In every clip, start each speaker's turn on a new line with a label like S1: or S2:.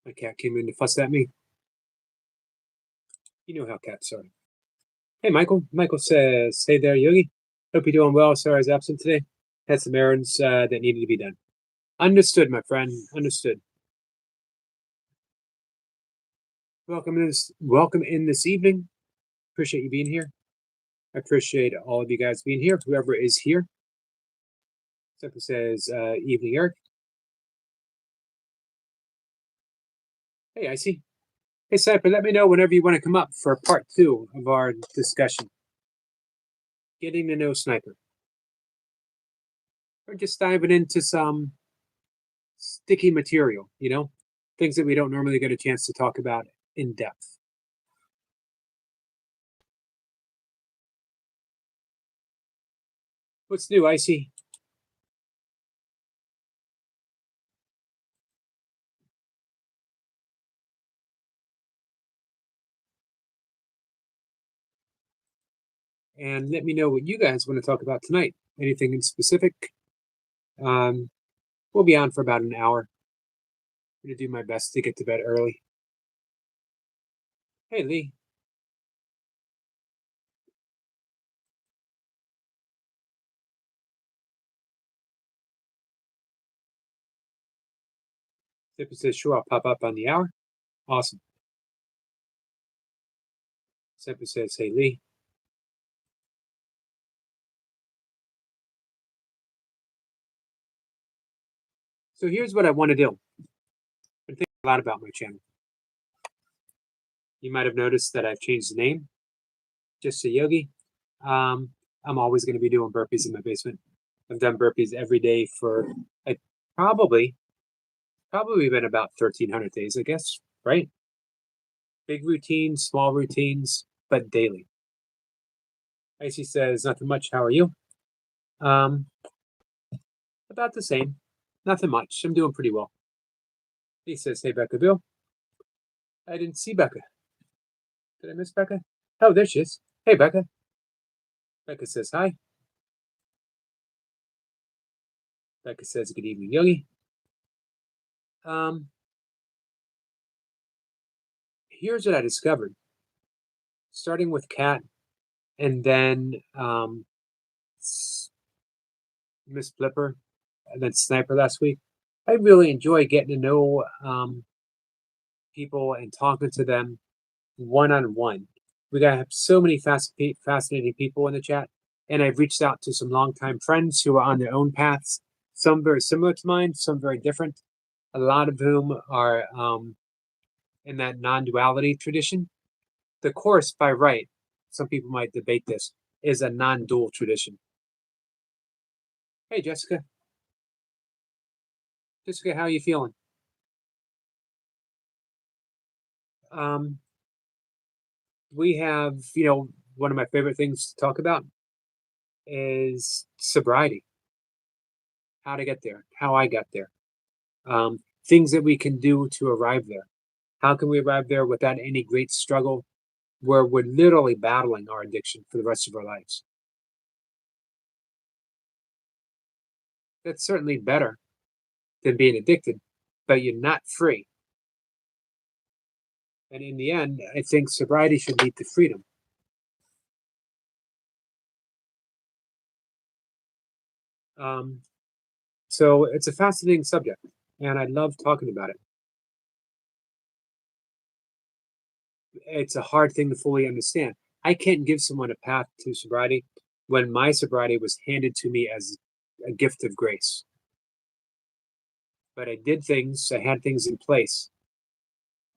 S1: My cat came in to fuss at me. You know how cats are. Hey, Michael. Michael says, "Hey there, Yogi. Hope you're doing well. Sorry I was absent today. Had some errands that needed to be done." Understood, my friend. Understood. Welcome in this evening. Appreciate you being here. I appreciate all of you guys being here. Whoever is here. Simple says, "Evening, Eric." Hey, I see. Hey, Cypher. Let me know whenever you want to come up for part two of our discussion. Getting to know Sniper. We're just diving into some sticky material, things that we don't normally get a chance to talk about in depth. What's new, Icy? And let me know what you guys want to talk about tonight. Anything in specific? Um, we'll be on for about an hour. I'm going to do my best to get to bed early. Hey, Lee. Zipper says, "Sure, I'll pop up on the hour." Awesome. Zipper says, "Hey, Lee." So here's what I want to do. I've been thinking a lot about my channel. You might have noticed that I've changed the name just to Yogi. I'm always going to be doing burpees in my basement. I've done burpees every day for I probably been about 1,300 days, I guess, right? Big routines, small routines, but daily. Icy says, "Nothing much. How are you?" Um, about the same. Nothing much. I'm doing pretty well. He says, "Hey, Becca Bill." I didn't see Becca. Did I miss Becca? Oh, there she is. Hey, Becca. Becca says, "Hi." Becca says, "Good evening, Yogi." Um, here's what I discovered. Starting with Cat and then Miss Flipper and then Sniper last week. I really enjoy getting to know people and talking to them one on one. We got to have so many fascinating people in the chat, and I've reached out to some longtime friends who are on their own paths. Some very similar to mine, some very different. A lot of whom are in that non-duality tradition. The Course, by right, some people might debate this, is a non-dual tradition. Hey, Jessica. Jessica, how are you feeling? Um, we have, one of my favorite things to talk about is sobriety, how to get there, how I got there, things that we can do to arrive there. How can we arrive there without any great struggle where we're literally battling our addiction for the rest of our lives? That's certainly better than being addicted, but you're not free. And in the end, I think sobriety should lead to freedom. Um, so it's a fascinating subject, and I love talking about it. It's a hard thing to fully understand. I can't give someone a path to sobriety when my sobriety was handed to me as a gift of grace. But I did things, I had things in place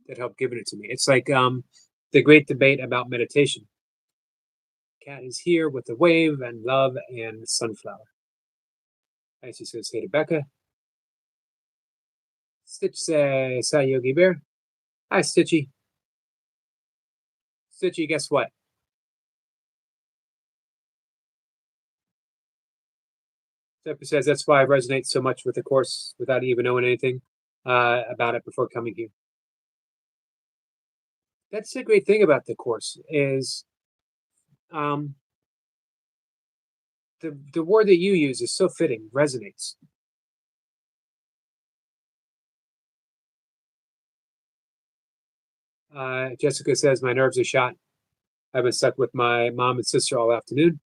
S1: that helped giving it to me. It's like the great debate about meditation. Cat is here with the wave and love and sunflower. Icy says, "Hey to Becca." Stitch says, "Hi, Yogi Bear." Hi, Stitchy. Stitchy, guess what? Stepper says, "That's why I resonate so much with the Course without even knowing anything about it before coming here." That's the great thing about the Course is um, the word that you use is so fitting, resonates. Jessica says, my nerves are shot. I've been stuck with my mom and sister all afternoon.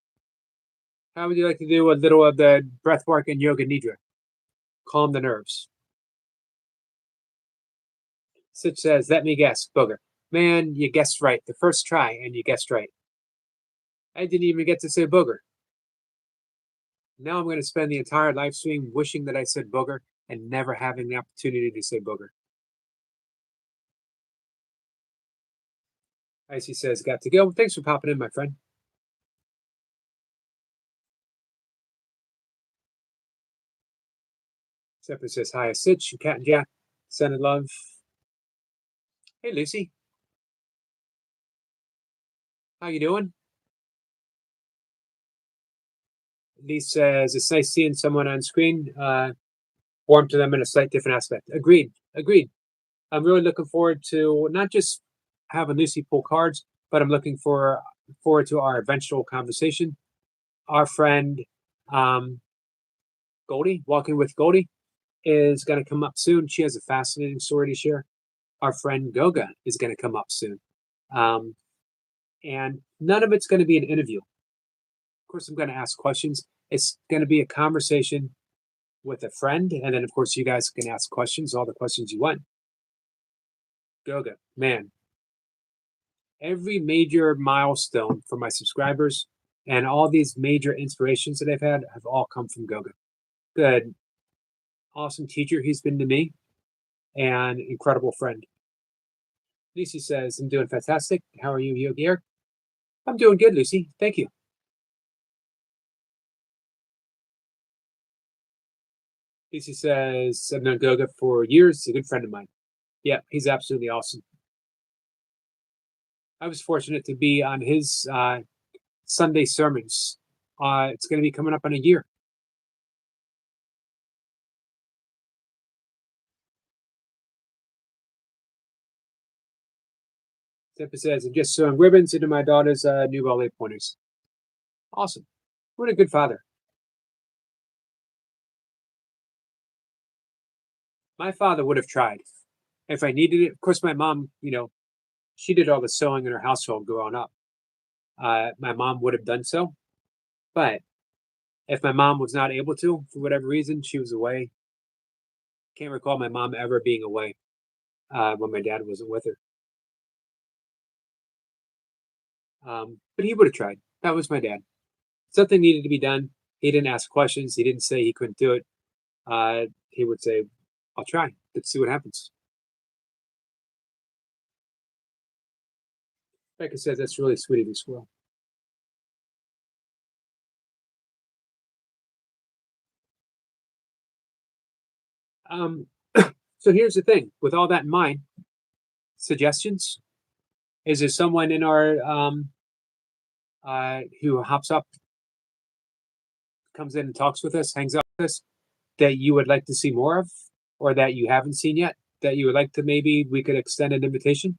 S1: How would you like to do a little of the breath work and yoga nidra? Calm the nerves. Sitch says, let me guess, booger. Man, you guessed right the first try, and you guessed right. I didn't even get to say booger. Now I'm going to spend the entire live stream wishing that I said booger and never having the opportunity to say booger. Icy says, got to go. Thanks for popping in, my friend. Zephyr says, hi, Sitch, Cat and Jack. Sending love. Hey, Lucy. How you doing? Lee says, it's nice seeing someone on screen. Warm to them in a slight different aspect. Agreed. Agreed. I'm really looking forward to not just having Lucy pull cards, but I'm looking forward to our eventual conversation. Our friend Goldie, Walking with Goldie, is going to come up soon. She has a fascinating story to share. Our friend Goga is going to come up soon. And none of it's going to be an interview. Of course, I'm going to ask questions. It's going to be a conversation with a friend. And then, of course, you guys can ask questions, all the questions you want. Goga, man, every major milestone for my subscribers and all these major inspirations that I've had have all come from Goga. Good, awesome teacher he's been to me and incredible friend. Lucy says, I'm doing fantastic. How are you, Yogi Eric? I'm doing good, Lucy. Thank you. Lucy says, I've known Goga for years. He's a good friend of mine. Yeah, he's absolutely awesome. I was fortunate to be on his Sunday sermons. It's going to be coming up in a year. Zephyr says, I'm just sewing ribbons into my daughter's new ballet pointers. Awesome. What a good father. My father would have tried if I needed it. Of course, my mom, she did all the sewing in her household growing up. My mom would have done so. But if my mom was not able to, for whatever reason, she was away. Can't recall my mom ever being away when my dad wasn't with her. But he would have tried. That was my dad. Something needed to be done. He didn't ask questions. He didn't say he couldn't do it. He would say, I'll try. Let's see what happens. Becca says, that's really sweet of you, Squirrel. So here's the thing. With all that in mind, suggestions? Is there someone in our who hops up, comes in and talks with us, hangs out with us, that you would like to see more of, or that you haven't seen yet, that you would like to maybe we could extend an invitation?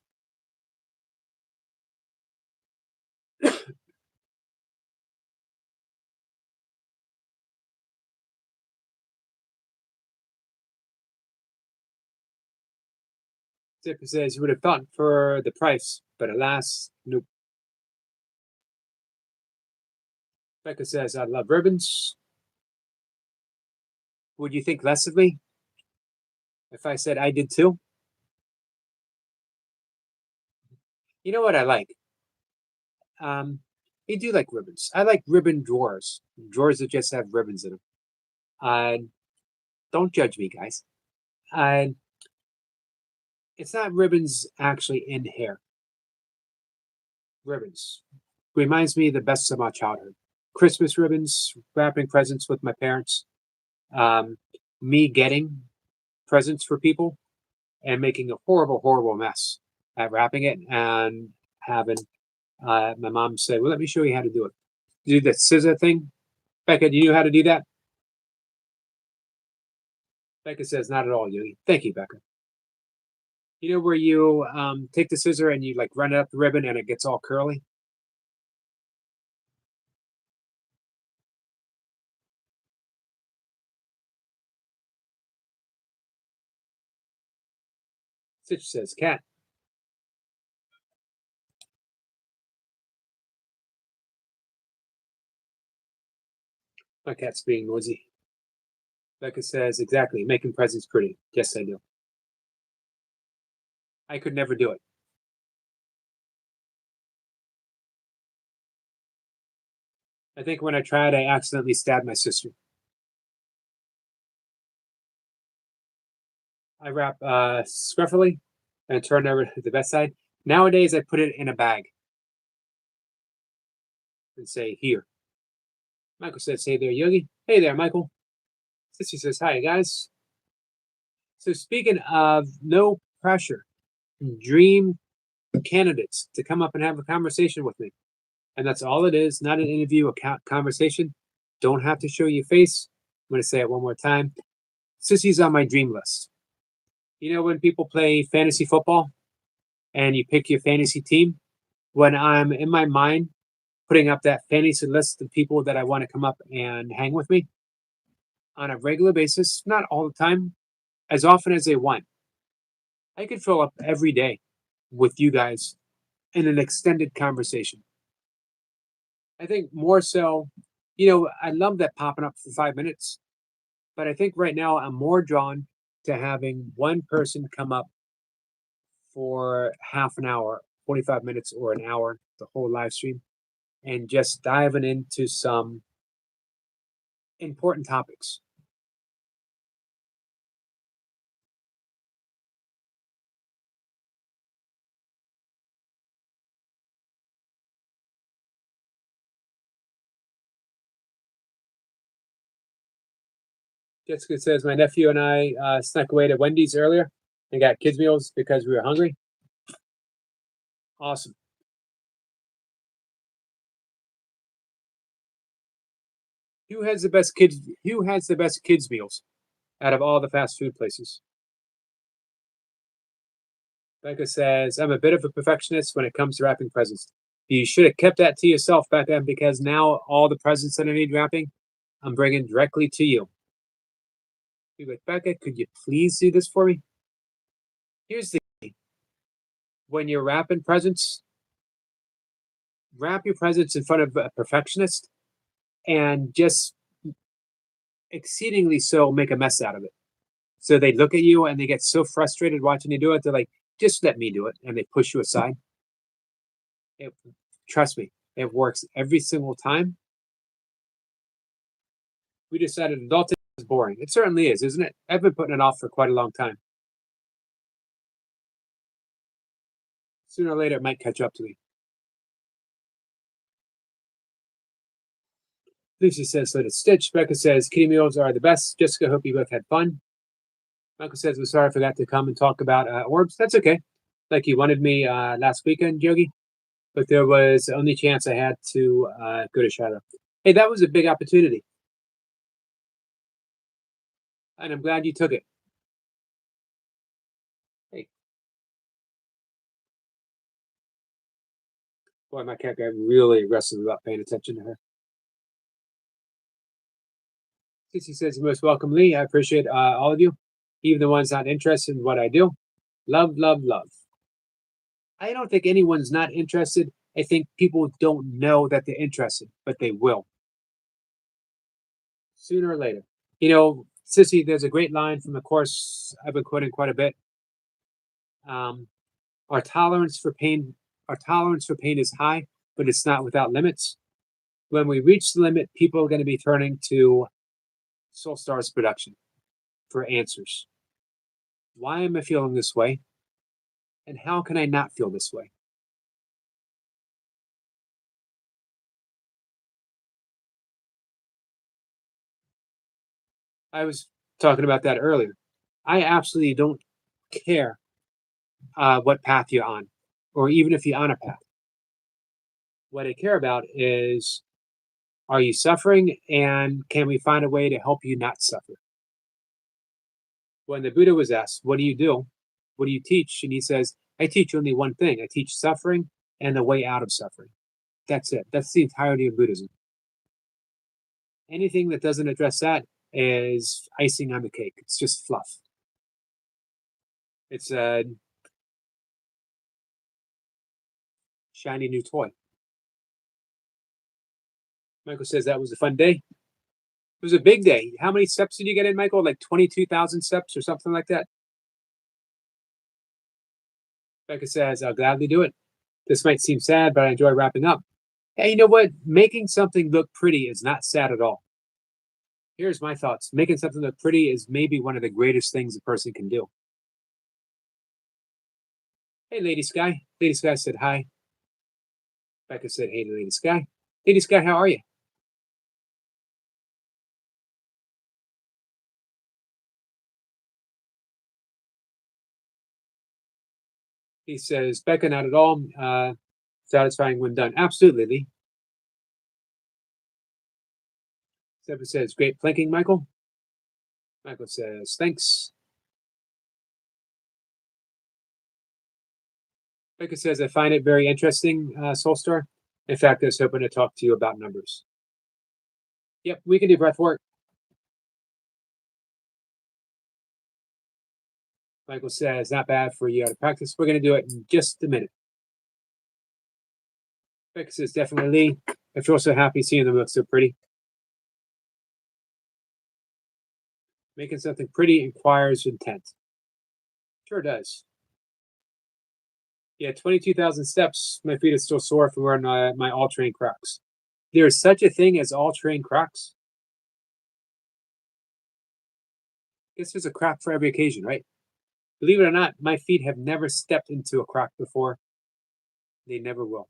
S1: Zipper says you would have thought for the price, but alas, nope. Becca says, I love ribbons. Would you think less of me if I said I did too? You know what I like? I do like ribbons. I like ribbon drawers that just have ribbons in them. Don't judge me, guys. Uh, it's not ribbons actually in hair. Ribbons reminds me of the best of my childhood. Christmas ribbons, wrapping presents with my parents, um, me getting presents for people and making a horrible, horrible mess at wrapping it and having my mom say, well, let me show you how to do it. Do the scissor thing. Becca, do you know how to do that? Becca says, not at all, Yogi. Thank you, Becca. You know where you take the scissor and you like run it up the ribbon and it gets all curly? Stitch says, Cat, My cat's being noisy. Becca says, exactly, making presents pretty. Yes, I do. I could never do it. I think when I tried, I accidentally stabbed my sister. I wrap scruffily and turn over to the bedside. Nowadays, I put it in a bag and say, here. Michael says, hey there, Yogi. Hey there, Michael. Sissy says, hi, guys. So, speaking of no pressure, dream candidates to come up and have a conversation with me. And that's all it is, not an interview, a conversation. Don't have to show your face. I'm going to say it one more time. Sissy's on my dream list. You know, when people play fantasy football and you pick your fantasy team, when I'm in my mind putting up that fantasy list of people that I want to come up and hang with me on a regular basis, not all the time, as often as they want, I could fill up every day with you guys in an extended conversation. I think more so, I love that popping up for 5 minutes, but I think right now I'm more drawn to having one person come up for half an hour, 45 minutes, or an hour, the whole live stream, and just diving into some important topics. Jessica says, my nephew and I snuck away to Wendy's earlier and got kids' meals because we were hungry. Awesome. Who has the best kids? Who has the best kids' meals out of all the fast food places? Becca says, I'm a bit of a perfectionist when it comes to wrapping presents. You should have kept that to yourself, Becca, because now all the presents that I need wrapping, I'm bringing directly to you. Becca, could you please do this for me? Here's the key. When you're wrapping presents, wrap your presents in front of a perfectionist and just exceedingly so make a mess out of it. So they look at you and they get so frustrated watching you do it. They're like, just let me do it. And they push you aside. It, trust me, it works every single time. We decided adulting is boring. It certainly is, isn't it? I've been putting it off for quite a long time. Sooner or later, it might catch up to me. Lucy says, let it stitch. Becca says, kitty meals are the best. Jessica, hope you both had fun. Michael says, we're sorry I forgot to come and talk about orbs. That's okay. Like you wanted me last weekend, Yogi, but there was the only chance I had to go to Shadow. Hey, that was a big opportunity. And I'm glad you took it. Hey. Boy, my cat got really aggressive about paying attention to her. Cece says, most welcome, Lee. I appreciate all of you, even the ones not interested in what I do. Love, love, love. I don't think anyone's not interested. I think people don't know that they're interested, but they will. Sooner or later. Sissy, there's a great line from the course I've been quoting quite a bit. Um, our tolerance for pain, our tolerance for pain is high, but it's not without limits. When we reach the limit, people are going to be turning to Soul Stars production for answers. Why am I feeling this way? And how can I not feel this way? I was talking about that earlier. I absolutely don't care what path you're on, or even if you're on a path. What I care about is, are you suffering, and can we find a way to help you not suffer? When the Buddha was asked, what do you do? What do you teach? And he says, I teach only one thing. I teach suffering and the way out of suffering. That's it. That's the entirety of Buddhism. Anything that doesn't address that is icing on the cake. It's just fluff. It's a shiny new toy. Michael says that was a fun day. It was a big day. How many steps did you get in, Michael? Like 22,000 steps or something like that? Becca says, I'll gladly do it. This might seem sad, but I enjoy wrapping up. Hey, you know what? Making something look pretty is not sad at all. Here's my thoughts. Making something look pretty is maybe one of the greatest things a person can do. Hey, Lady Sky. Lady Sky said hi. Becca said, hey to Lady Sky. Lady Sky, how are you? He says, Becca, not at all. Satisfying when done. Absolutely, Lee. Seven says, great planking, Michael. Michael says, thanks. Becca says, I find it very interesting, Soulstar. In fact, I was hoping to talk to you about numbers. Yep, we can do breath work. Michael says, not bad for you out of practice. We're going to do it in just a minute. Becca says, definitely, Lee. I feel so happy seeing them look so pretty. Making something pretty requires intent. Sure does. Yeah, 22,000 steps. My feet are still sore from wearing my all-terrain Crocs. There's such a thing as all-terrain Crocs. I guess there's a Croc for every occasion, right? Believe it or not, my feet have never stepped into a Croc before. They never will.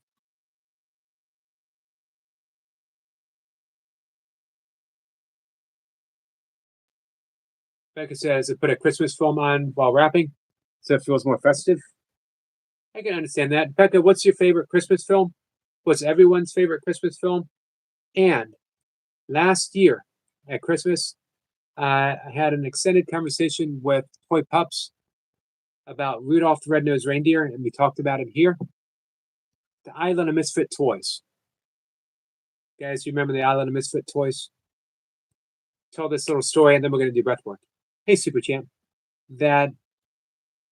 S1: Becca says, I put a Christmas film on while wrapping, so it feels more festive. I can understand that. Becca, what's your favorite Christmas film? What's everyone's favorite Christmas film? And last year at Christmas, I had an extended conversation with Toy Pups about Rudolph the Red-Nosed Reindeer, and we talked about it here. The Island of Misfit Toys. Guys, you remember the Island of Misfit Toys? Tell this little story, and then we're going to do breath work. Hey, Super Champ. That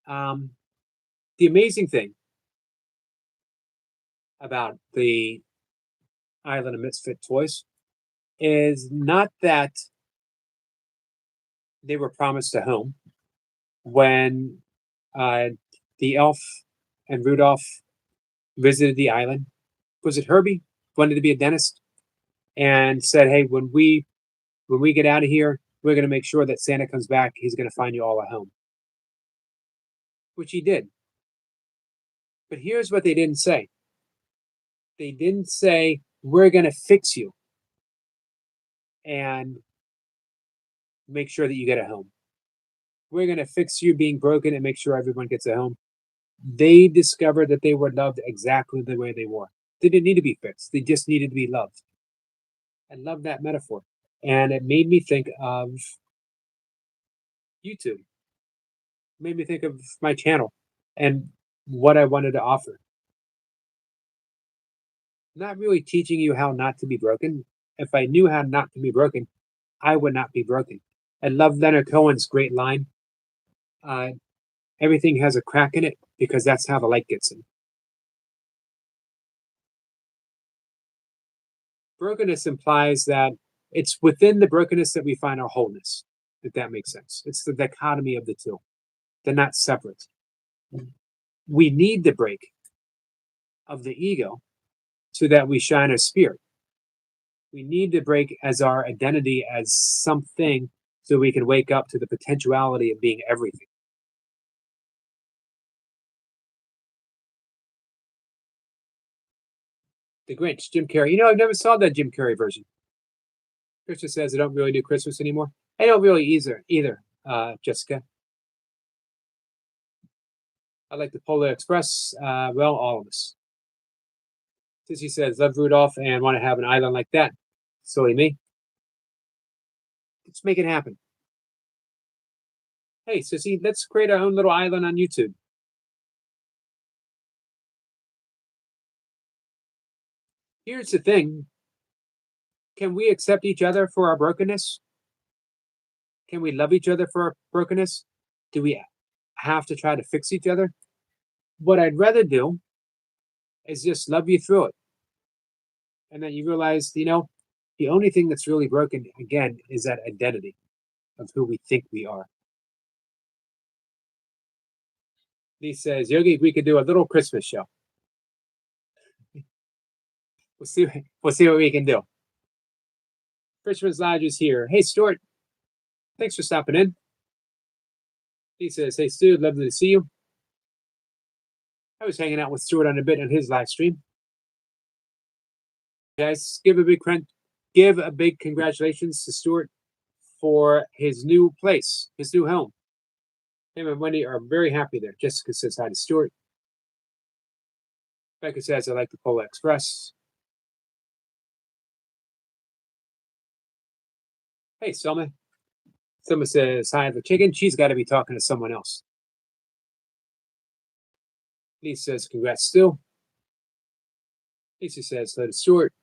S1: the amazing thing about the Island of Misfit Toys is not that they were promised a home when the elf and Rudolph visited the island. Was it Herbie wanted to be a dentist and said, "Hey, when we get out of here, we're going to make sure that Santa comes back. He's going to find you all a home," which he did. But here's what they didn't say. They didn't say, we're going to fix you and make sure that you get a home. We're going to fix you being broken and make sure everyone gets a home. They discovered that they were loved exactly the way they were. They didn't need to be fixed. They just needed to be loved. I love that metaphor. And it made me think of YouTube. It made me think of my channel and what I wanted to offer. Not really teaching you how not to be broken. If I knew how not to be broken, I would not be broken. I love Leonard Cohen's great line. Everything has a crack in it because that's how the light gets in. Brokenness implies that it's within the brokenness that we find our wholeness, if that makes sense. It's the dichotomy of the two. They're not separate. We need the break of the ego so that we shine our spirit. We need to break as our identity as something so we can wake up to the potentiality of being everything. The Grinch, Jim Carrey. You know, I've never saw that Jim Carrey version. Krista says I don't really do Christmas anymore. I don't really either, Jessica. I like the Polar Express. Well, all of us. Sissy says, love Rudolph and want to have an island like that. Silly me. Let's make it happen. Hey, Sissy, let's create our own little island on YouTube. Here's the thing. Can we accept each other for our brokenness? Can we love each other for our brokenness? Do we have to try to fix each other? What I'd rather do is just love you through it. And then you realize, you know, The only thing that's really broken, again, is that identity of who we think we are. Lee says, Yogi, we could do a little Christmas show. We'll see what we can do. Christmas Lodge is here. Hey, Stuart. Thanks for stopping in. He says, hey, Stu, lovely to see you. I was hanging out with Stuart on a bit on his live stream. Guys, give a big congratulations to Stuart for his new place, his new home. Him and Wendy are very happy there. Jessica says hi to Stuart. Becca says, I like the Polar Express. Hey, Selma. Selma says hi to the chicken. She's got to be talking to someone else. Lisa says, congrats, Stu. Lisa says hello to Stuart.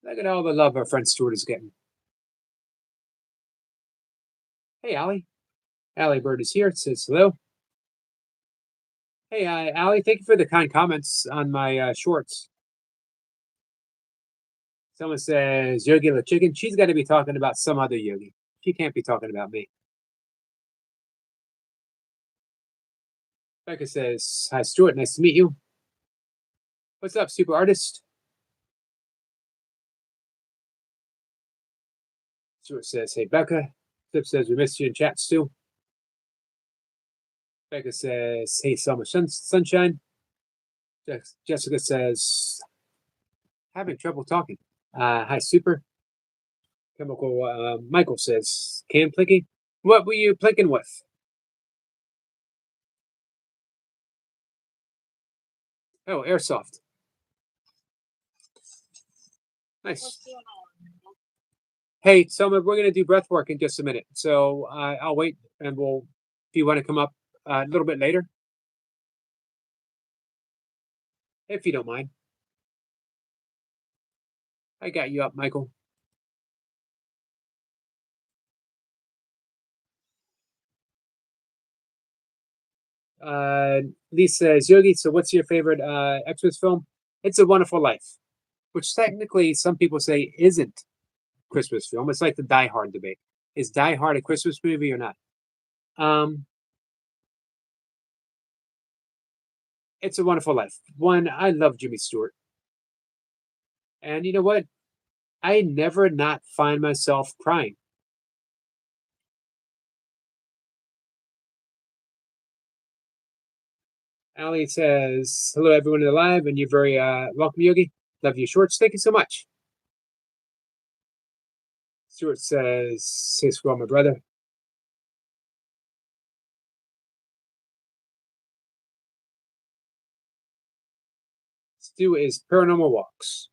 S1: Look at all the love our friend Stuart is getting. Hey, Allie. Allie Bird is here. It says hello. Hey, Allie, thank you for the kind comments on my shorts. Someone says, Yogi the chicken. She's got to be talking about some other Yogi. She can't be talking about me. Becca says, hi, Stuart. Nice to meet you. What's up, super artist? Stuart says, hey, Becca. Flip says, we missed you in chat, Stu. Becca says, hey, Selma Sunshine. Jessica says, having trouble talking. Hi, super. Chemical Michael says, can plinking? What were you plinking with? Oh, airsoft. Nice. Hey, Selma, we're going to do breath work in just a minute. So I'll wait and if you want to come up a little bit later, if you don't mind. I got you up, Michael. Lisa says, Yogi, so what's your favorite Xmas film? It's a Wonderful Life, which technically some people say isn't Christmas film. It's like the Die Hard debate. Is Die Hard a Christmas movie or not? It's a Wonderful Life. One, I love Jimmy Stewart. And you know what? I never not find myself crying. Ali says, hello, everyone in the live, and you're very welcome, Yogi. Love your shorts. Thank you so much. Stuart says, say squirrel, my brother. Stu is Paranormal Walks.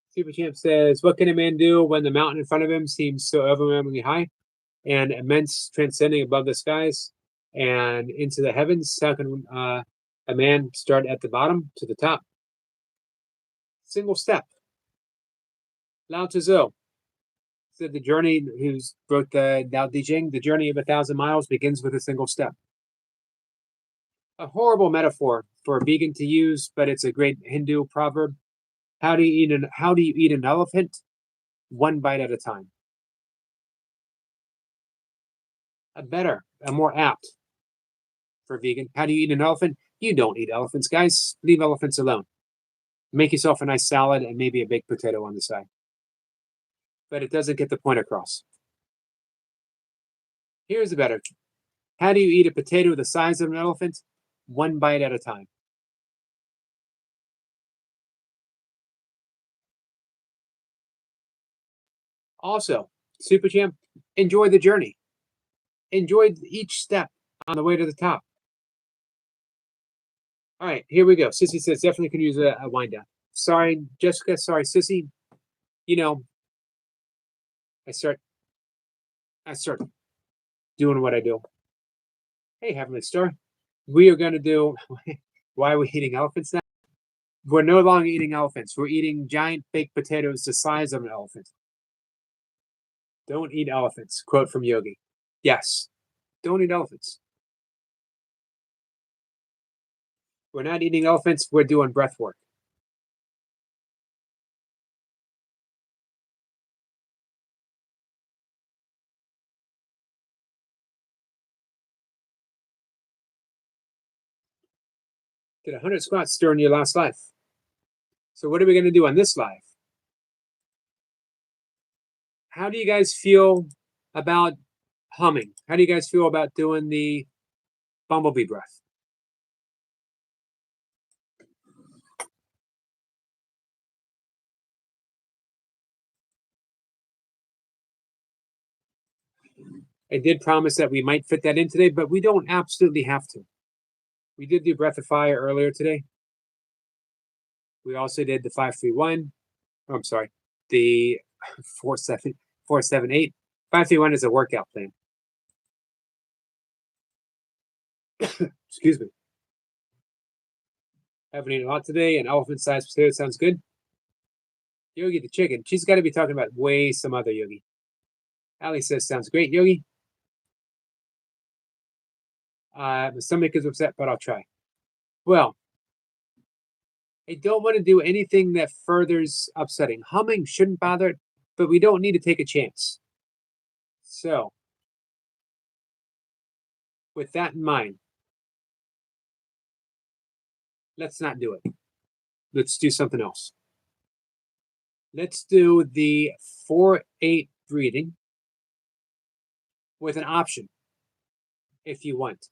S1: Super Champ says, what can a man do when the mountain in front of him seems so overwhelmingly high and immense, transcending above the skies and into the heavens? How can a man start at the bottom to the top? Single step. Lao Tzu said the journey, who's wrote the Tao Te Ching, the journey of 1,000 miles begins with a single step. A horrible metaphor for a vegan to use, but it's a great Hindu proverb. How do you eat an elephant? One bite at a time. A more apt for vegan. How do you eat an elephant? You don't eat elephants, guys. Leave elephants alone. Make yourself a nice salad and maybe a baked potato on the side. But it doesn't get the point across. Here's a better. How do you eat a potato the size of an elephant? One bite at a time. Also, Super Champ, enjoy the journey. Enjoy each step on the way to the top. All right, here we go. Sissy says definitely can use a wind down. Sorry, Jessica. Sorry, Sissy. You know, I start doing what I do. Hey, Heavenly Star. We are going to do. Why are we eating elephants now? We're no longer eating elephants. We're eating giant baked potatoes the size of an elephant. Don't eat elephants. Quote from Yogi. Yes, don't eat elephants. We're not eating elephants, we're doing breath work. Did 100 squats during your last life. So what are we going to do on this live? How do you guys feel about humming? How do you guys feel about doing the bumblebee breath? I did promise that we might fit that in today, but we don't absolutely have to. We did do Breath of Fire earlier today. We also did the 5-3-1. Oh, I'm sorry, the 4-7-4-7-8. 5-3-1 is a workout plan. Excuse me. Haven't eaten a lot today. An elephant-sized potato sounds good. Yogi the chicken. She's got to be talking about way some other Yogi. Ali says sounds great, Yogi. My stomach is upset, but I'll try. Well, I don't want to do anything that furthers upsetting. Humming shouldn't bother it, but we don't need to take a chance. So, with that in mind, let's not do it. Let's do something else. Let's do the 4-8 breathing with an option if you want.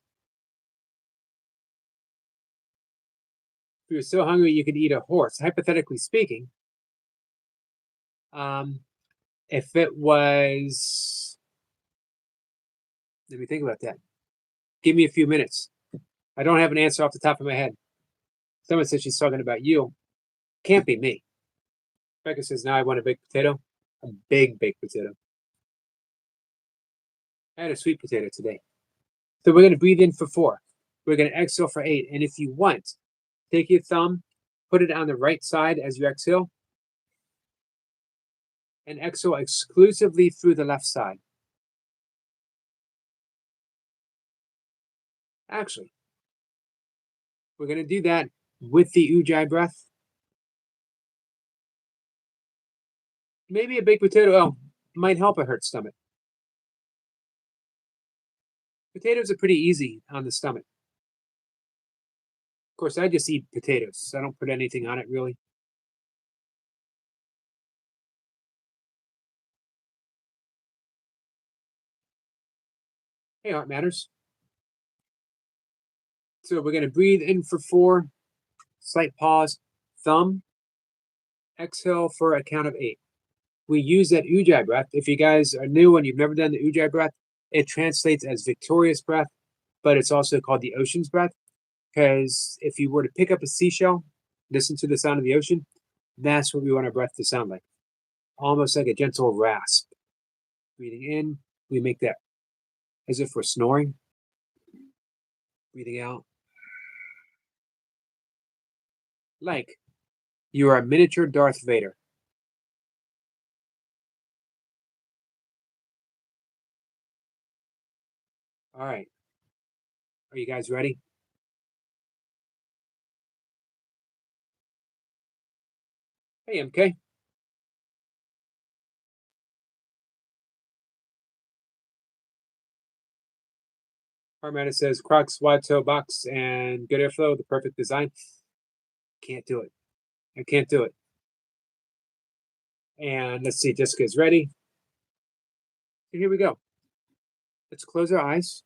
S1: If you're so hungry you could eat a horse, hypothetically speaking, if it was, let me think about that. Give me a few minutes. I don't have an answer off the top of my head. Someone said she's talking about you. Can't be me. Becca says, now I want a baked potato. A big baked potato. I had a sweet potato today. So we're going to breathe in for 4. We're going to exhale for 8. And if you want, take your thumb, put it on the right side as you exhale, and exhale exclusively through the left side. Actually, we're going to do that with the Ujjayi breath. Maybe a baked potato might help a hurt stomach. Potatoes are pretty easy on the stomach. Of course, I just eat potatoes. I don't put anything on it, really. Hey, Heart Matters. So we're going to breathe in for 4, slight pause, thumb, exhale for a count of 8. We use that Ujjayi breath. If you guys are new and you've never done the Ujjayi breath, it translates as victorious breath, but it's also called the ocean's breath, because if you were to pick up a seashell, listen to the sound of the ocean, that's what we want our breath to sound like. Almost like a gentle rasp. Breathing in, we make that as if we're snoring. Breathing out, like you are a miniature Darth Vader. All right. Are you guys ready? Hey, MK. Parmata says Crocs, wide toe box, and good airflow, the perfect design. Can't do it. I can't do it. And let's see, Jessica's ready. So here we go. Let's close our eyes.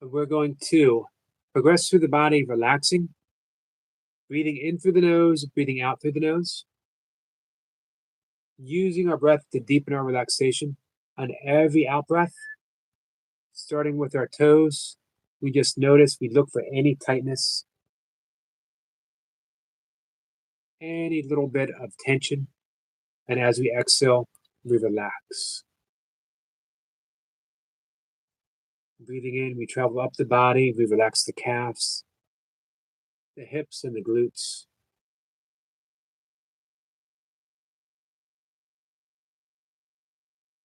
S1: And we're going to progress through the body, relaxing, breathing in through the nose, breathing out through the nose, using our breath to deepen our relaxation on every out breath, starting with our toes. We just notice, we look for any tightness, any little bit of tension. And as we exhale, we relax. Breathing in, we travel up the body, we relax the calves, the hips, and the glutes.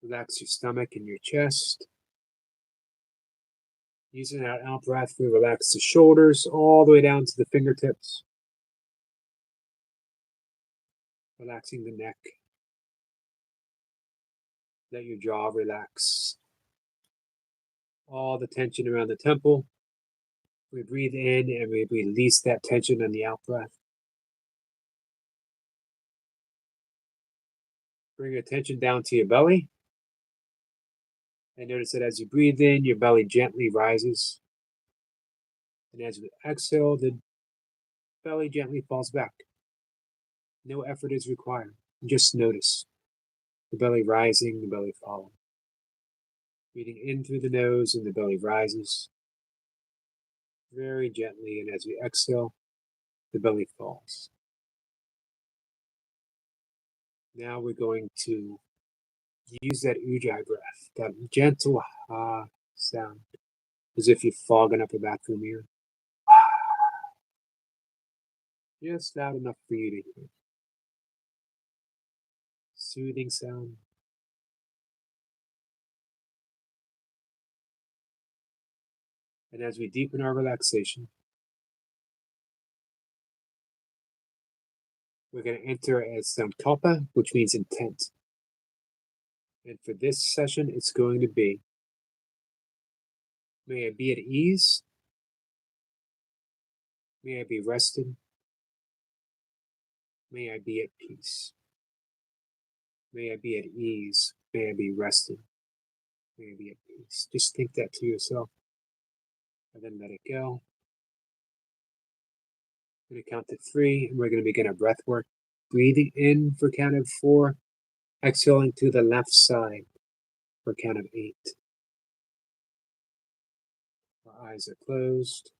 S1: Relax your stomach and your chest. Using that out breath, we relax the shoulders all the way down to the fingertips. Relaxing the neck. Let your jaw relax. All the tension around the temple. We breathe in and we release that tension on the out breath. Bring your attention down to your belly. And notice that as you breathe in, your belly gently rises. And as we exhale, the belly gently falls back. No effort is required. Just notice the belly rising, the belly falling. Breathing in through the nose and the belly rises very gently. And as we exhale, the belly falls. Now we're going to use that ujjayi breath, that gentle ha sound, as if you're fogging up a bathroom mirror. Just loud enough for you to hear. Soothing sound. And as we deepen our relaxation, we're going to enter as sankalpa, which means intent. And for this session, it's going to be, may I be at ease, may I be rested, may I be at peace. May I be at ease, may I be rested, may I be at peace. Just think that to yourself, and then let it go. I'm going to count to 3, and we're going to begin our breath work. Breathing in for count of 4, exhaling to the left side for count of 8. Our eyes are closed.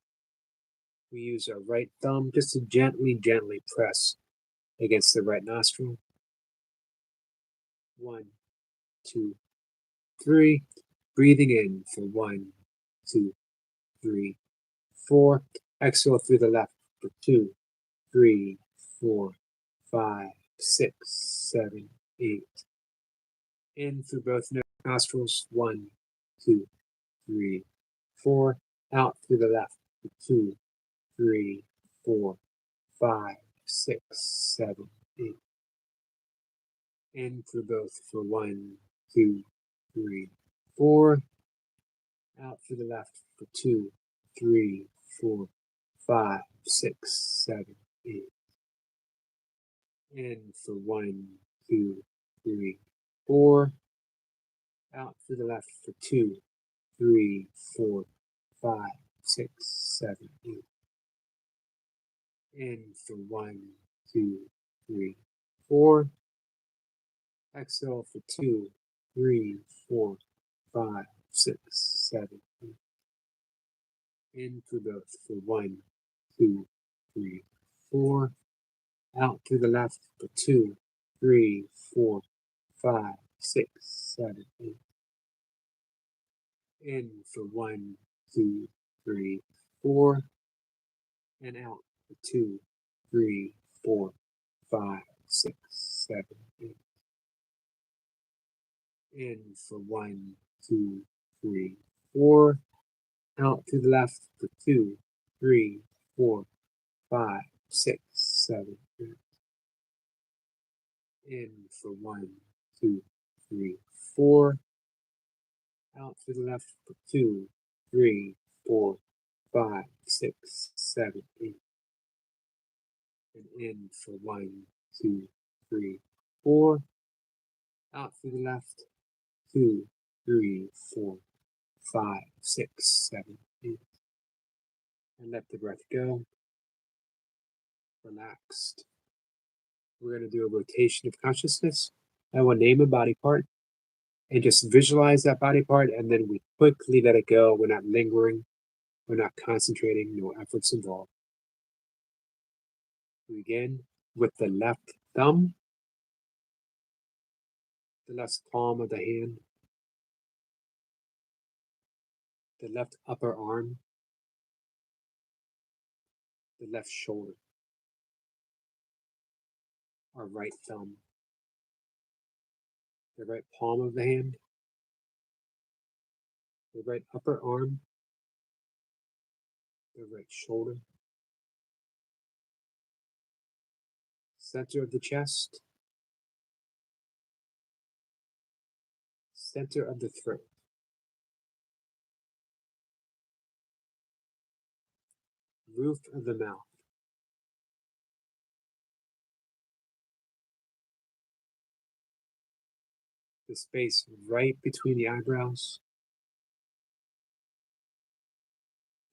S1: We use our right thumb just to gently press against the right nostril. 1, 2, 3. Breathing in for 1, 2, 3, 4. Exhale through the left for 2, 3, 4, 5, 6, 7, 8. In through both nostrils. 1, 2, 3, 4. Out through the left for 2, 3, 4, 5, 6, 7, 8. In through both for 1, 2, 3, 4. Out through the left for 2, 3, 4, 5, 6, 7, 8. In for 1, 2, 3, 4. Out through the left for 2, 3, 4, 5, 6, 7, 8. In for 1, 2, 3, 4. Exhale for 2, 3, 4, 5, 6, 7, 8. In for both for 1, 2, 3, 4. Out through the left for 2, 3, 4, 5, 6, 7, 8. In for 1, 2, 3, 4. And out for 2, 3, 4, 5, 6, 7, 8. In for 1, 2, 3, 4. Out to the left for 2, 3, 4, 5, 6, 7, 8. In for 1, 2, 3, 4. Out to the left for 2, 3, 4, 5, 6, 7, 8. And in for 1, 2, 3, 4. Out to the left, 2, 3, 4, 5, 6, 7, 8. And let the breath go. Relaxed. We're going to do a rotation of consciousness. I will name a body part and just visualize that body part, and then we quickly let it go. We're not lingering. We're not concentrating. No efforts involved. We begin with the left thumb, the left palm of the hand, the left upper arm, the left shoulder, our right thumb, the right palm of the hand, the right upper arm, the right shoulder, center of the chest, center of the throat. Roof of the mouth. The space right between the eyebrows,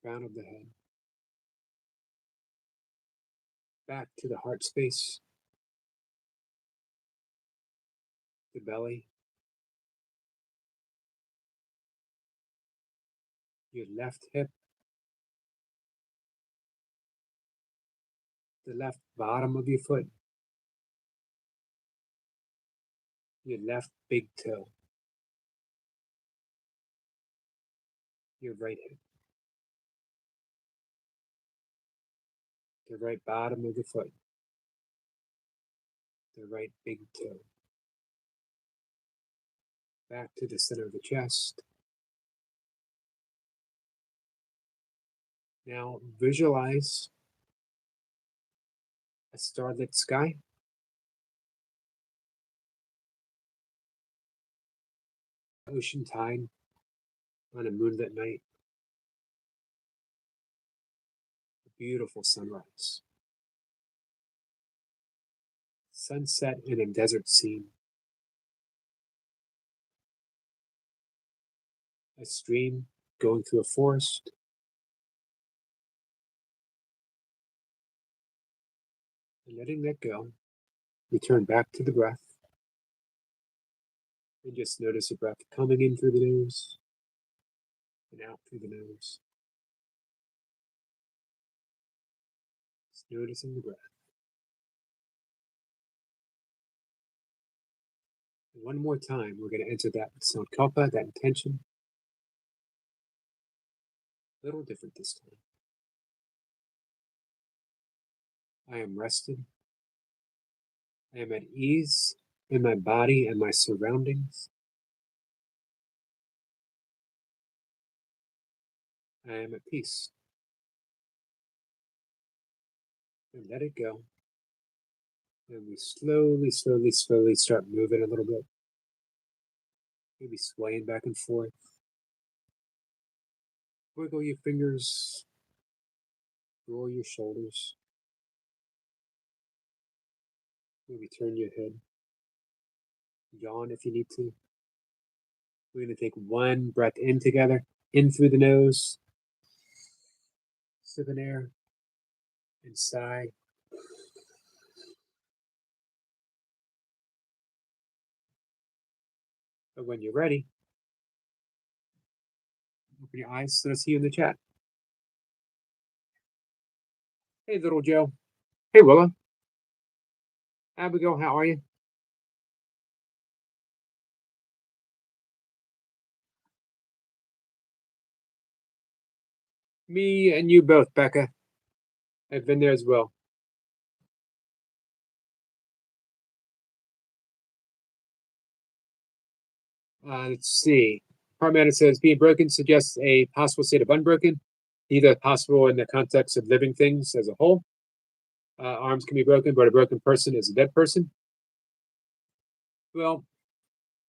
S1: crown of the head. Back to the heart space, the belly, your left hip, the left bottom of your foot, your left big toe, your right hip, the right bottom of the foot, the right big toe. Back to the center of the chest. Now visualize a starlit sky. Ocean tide on a moonlit night. A beautiful sunrise. Sunset in a desert scene. A stream going through a forest. And letting that go, return back to the breath. And just notice the breath coming in through the nose and out through the nose. Just noticing the breath. And one more time, we're going to enter that sankalpa, that intention. A little different this time. I am rested. I am at ease in my body and my surroundings. I am at peace. And let it go. And we slowly start moving a little bit. Maybe swaying back and forth. Wiggle your fingers. Roll your shoulders. Maybe turn your head. Yawn if you need to. We're going to take one breath in together. In through the nose. Sip in air. And sigh. But when you're ready, open your eyes. Let us see you in the chat. Hey, little Joe. Hey, Willa. Abigail, how are you? Me and you both, Becca. I've been there as well. Let's see. Parmana says, being broken suggests a possible state of unbroken, either possible in the context of living things as a whole. Arms can be broken, but a broken person is a dead person. Well,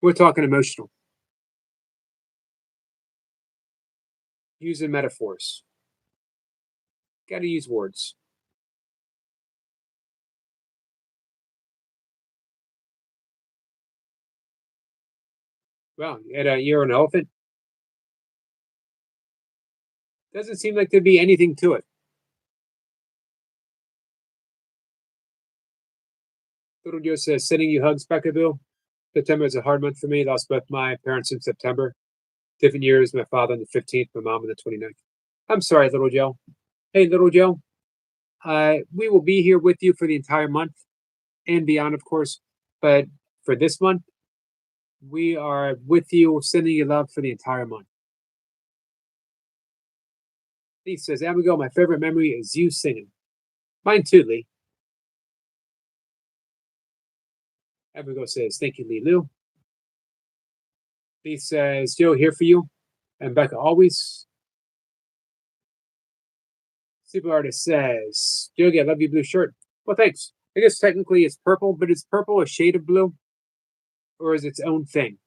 S1: we're talking emotional. Using metaphors. Got to use words. Well, you're an elephant. Doesn't seem like there'd be anything to it. Little Joe says, sending you hugs, Becca Bill. September is a hard month for me. Lost both my parents in September. Different years. My father on the 15th, my mom on the 29th. I'm sorry, Little Joe. Hey, Little Joe. We will be here with you for the entire month and beyond, of course. But for this month, we are with you, sending you love for the entire month. Lee says, Abigail, my favorite memory is you singing. Mine too, Lee. Abigail says, thank you, Lee Lou. He says, Joe, here for you. And Becca, always. Super Artist says, Yogi, I love your blue shirt. Well, thanks. I guess technically it's purple, but is purple a shade of blue? Or is its own thing?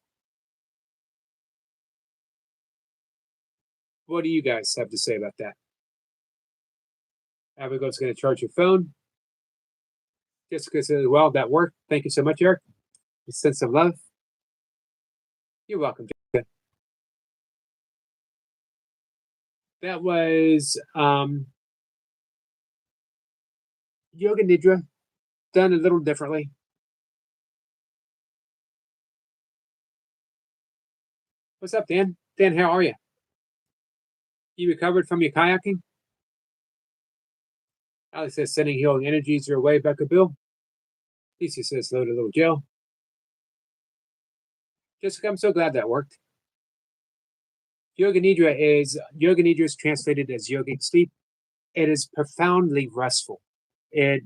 S1: What do you guys have to say about that? Abigail's going to charge your phone. Jessica says, well, that worked. Thank you so much, Eric. Send some love. You're welcome, Jessica. That was Yoga Nidra, done a little differently. What's up, Dan? Dan, how are you? You recovered from your kayaking? Alex says, sending healing energies your way, Becca Bill. Lisa says, hello to little Joe. Jessica, I'm so glad that worked. Yoga Nidra is translated as yogic sleep. It is profoundly restful. It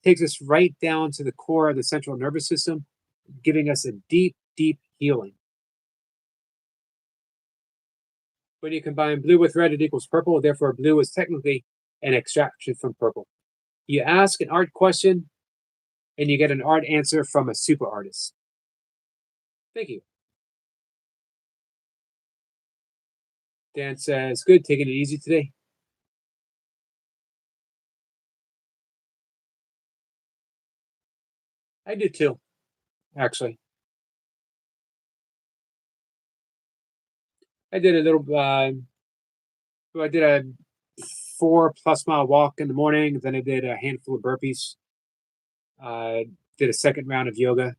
S1: takes us right down to the core of the central nervous system, giving us a deep, deep healing. When you combine blue with red, it equals purple. Therefore, blue is technically an extraction from purple. You ask an art question, and you get an art answer from a super artist. Thank you. Dan says, good, taking it easy today. I did too, actually. I did a little, I did a 4+ mile walk in the morning. Then I did a handful of burpees. Did a second round of yoga.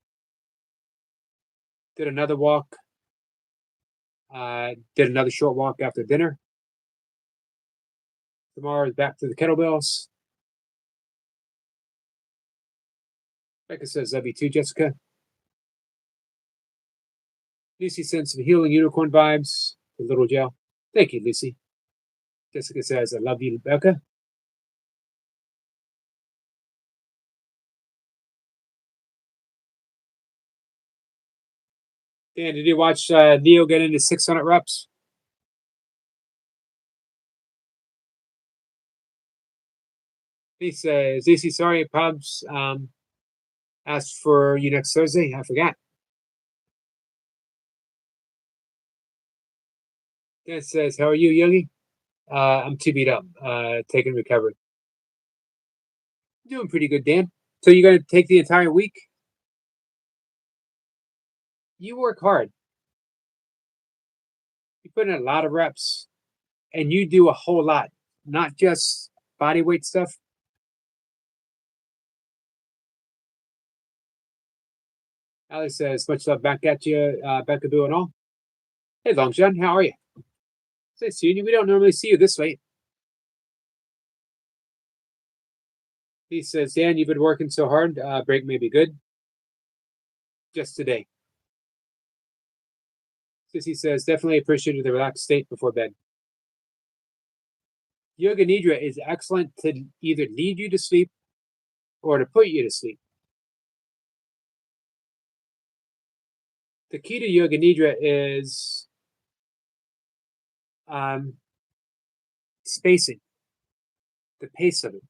S1: Did another walk. Did another short walk after dinner. Tomorrow is back to the kettlebells. Becca says, love you too, Jessica. Lucy sends some healing unicorn vibes to Little Joe. Thank you, Lucy. Jessica says, I love you, Becca. Dan, did you watch Neo get into 600 reps? He says, Lucy, sorry, Pubs asked for you next Thursday. I forgot. Dan says, how are you, Yogi? I'm too beat up, taking recovery. Doing pretty good, Dan. So you're going to take the entire week? You work hard. You put in a lot of reps, and you do a whole lot, not just body weight stuff. Alex says, much love back at you, Becca Boo and all. Hey, Long John, how are you? Say, Soon, we don't normally see you this late. He says, Dan, you've been working so hard. Break may be good. Just today. Sissy says, definitely appreciated the relaxed state before bed. Yoga Nidra is excellent to either lead you to sleep or to put you to sleep. The key to Yoga Nidra is spacing, the pace of it.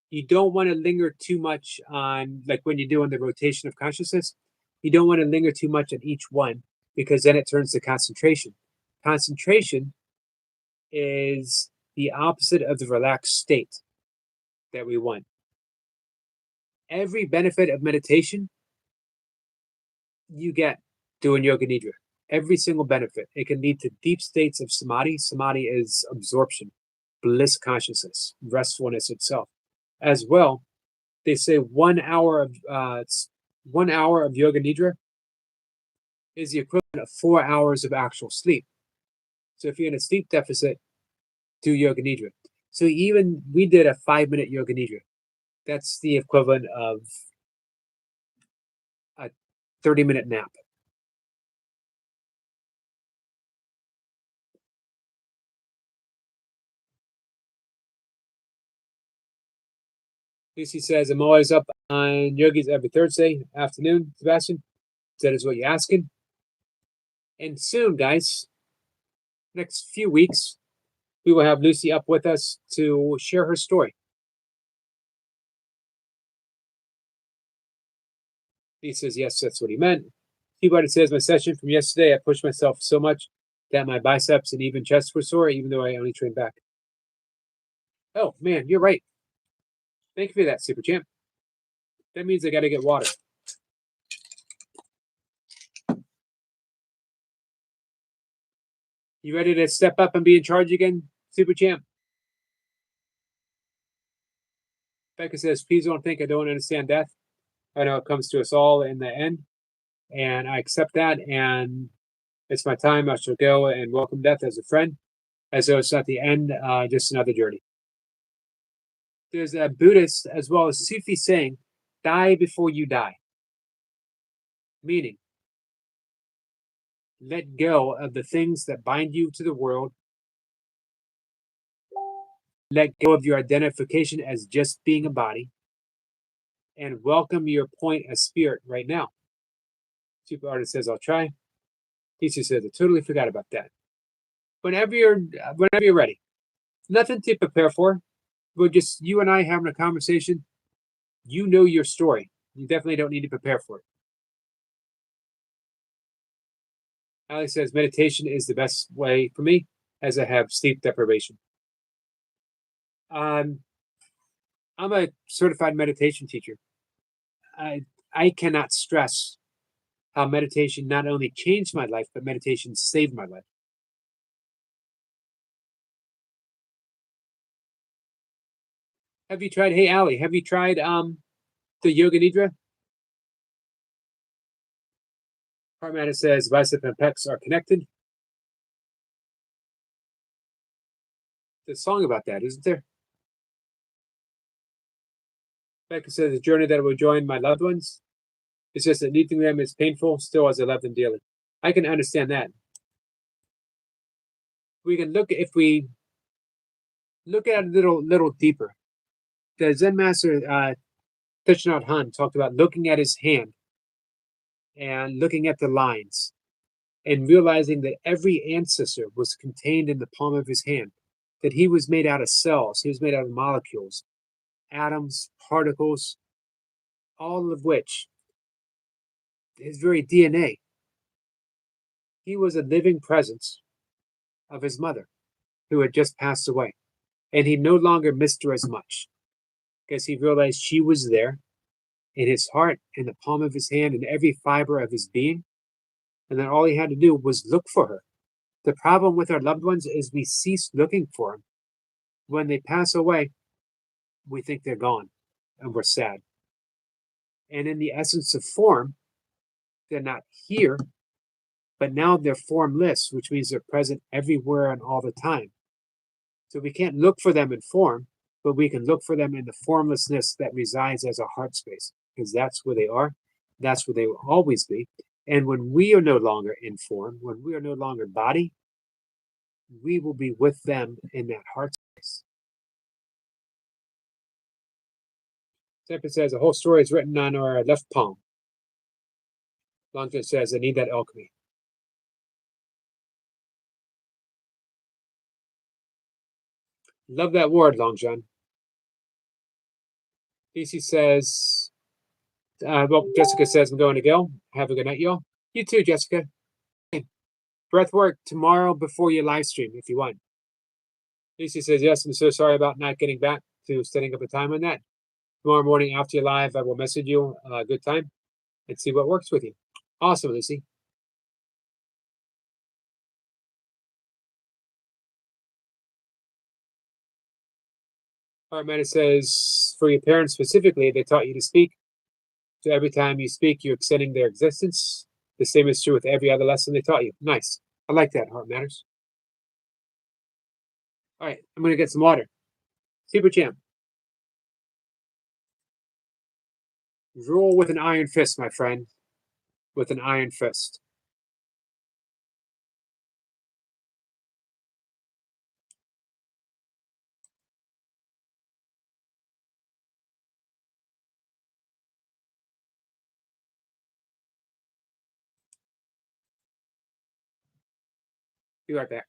S1: You don't want to linger too much on, like when you're doing the rotation of consciousness, you don't want to linger too much on each one because then it turns to concentration. Concentration is the opposite of the relaxed state that we want. Every benefit of meditation you get doing Yoga Nidra. Every single benefit. It can lead to deep states of samadhi. Samadhi is absorption, bliss consciousness, restfulness itself. As well, they say 1 hour of 1 hour of Yoga Nidra is the equivalent of 4 hours of actual sleep. So if you're in a sleep deficit, do Yoga Nidra. So even we did a 5-minute Yoga Nidra. That's the equivalent of a 30-minute nap. Lucy says, I'm always up on yogis every Thursday afternoon. Sebastian, that is what you're asking. And soon, guys, next few weeks, we will have Lucy up with us to share her story. He says, yes, that's what he meant. Peabody says, my session from yesterday, I pushed myself so much that my biceps and even chest were sore, even though I only trained back. Oh, man, you're right. Thank you for that, Super Champ. That means I got to get water. You ready to step up and be in charge again, Super Champ? Becca says, please don't think I don't understand death. I know it comes to us all in the end, and I accept that, and it's my time. I shall go and welcome death as a friend, as though it's not the end, just another journey. There's a Buddhist as well as Sufi saying, die before you die. Meaning, let go of the things that bind you to the world. Let go of your identification as just being a body, and welcome your point as spirit right now. Super Artist says, I'll try. Teacher says, I totally forgot about that. Whenever you're ready. Nothing to prepare for, but just you and I having a conversation. You know your story. You definitely don't need to prepare for it. Alex says, meditation is the best way for me as I have sleep deprivation. I'm a certified meditation teacher. I cannot stress how meditation not only changed my life, but meditation saved my life. Have you tried, hey Ali, have you tried the Yoga Nidra? Parmata says bicep and pecs are connected. There's a song about that, isn't there? Becca says the journey that I will join my loved ones. It's just that meeting them is painful, still as I love them dearly. I can understand that. We can look if we look at it a little deeper. The Zen master Thich Nhat Hanh talked about looking at his hand and looking at the lines and realizing that every ancestor was contained in the palm of his hand, that he was made out of cells, he was made out of molecules, atoms, particles, all of which, his very DNA, he was a living presence of his mother who had just passed away. And he no longer missed her as much because he realized she was there in his heart, in the palm of his hand, in every fiber of his being. And then all he had to do was look for her. The problem with our loved ones is we cease looking for them. When they pass away, we think they're gone and we're sad. And in the essence of form, they're not here, but now they're formless, which means they're present everywhere and all the time. So we can't look for them in form, but we can look for them in the formlessness that resides as a heart space, because that's where they are. That's where they will always be. And when we are no longer in form, when we are no longer body, we will be with them in that heart space. Temper says the whole story is written on our left palm. Longton says, I need that alchemy. Love that word, Long John. DC says, well, Jessica says, I'm going to go. Have a good night, y'all. You too, Jessica. Breath work tomorrow before your live stream if you want. Lucy says, yes, I'm so sorry about not getting back to setting up a time on that. Tomorrow morning after your live, I will message you a good time and see what works with you. Awesome, Lucy. All right, Matt says, for your parents specifically, they taught you to speak. So every time you speak, you're extending their existence. The same is true with every other lesson they taught you. Nice. I like that, Heart Matters. All right, I'm going to get some water. Super Champ. Rule with an iron fist, my friend. With an iron fist. Be right back.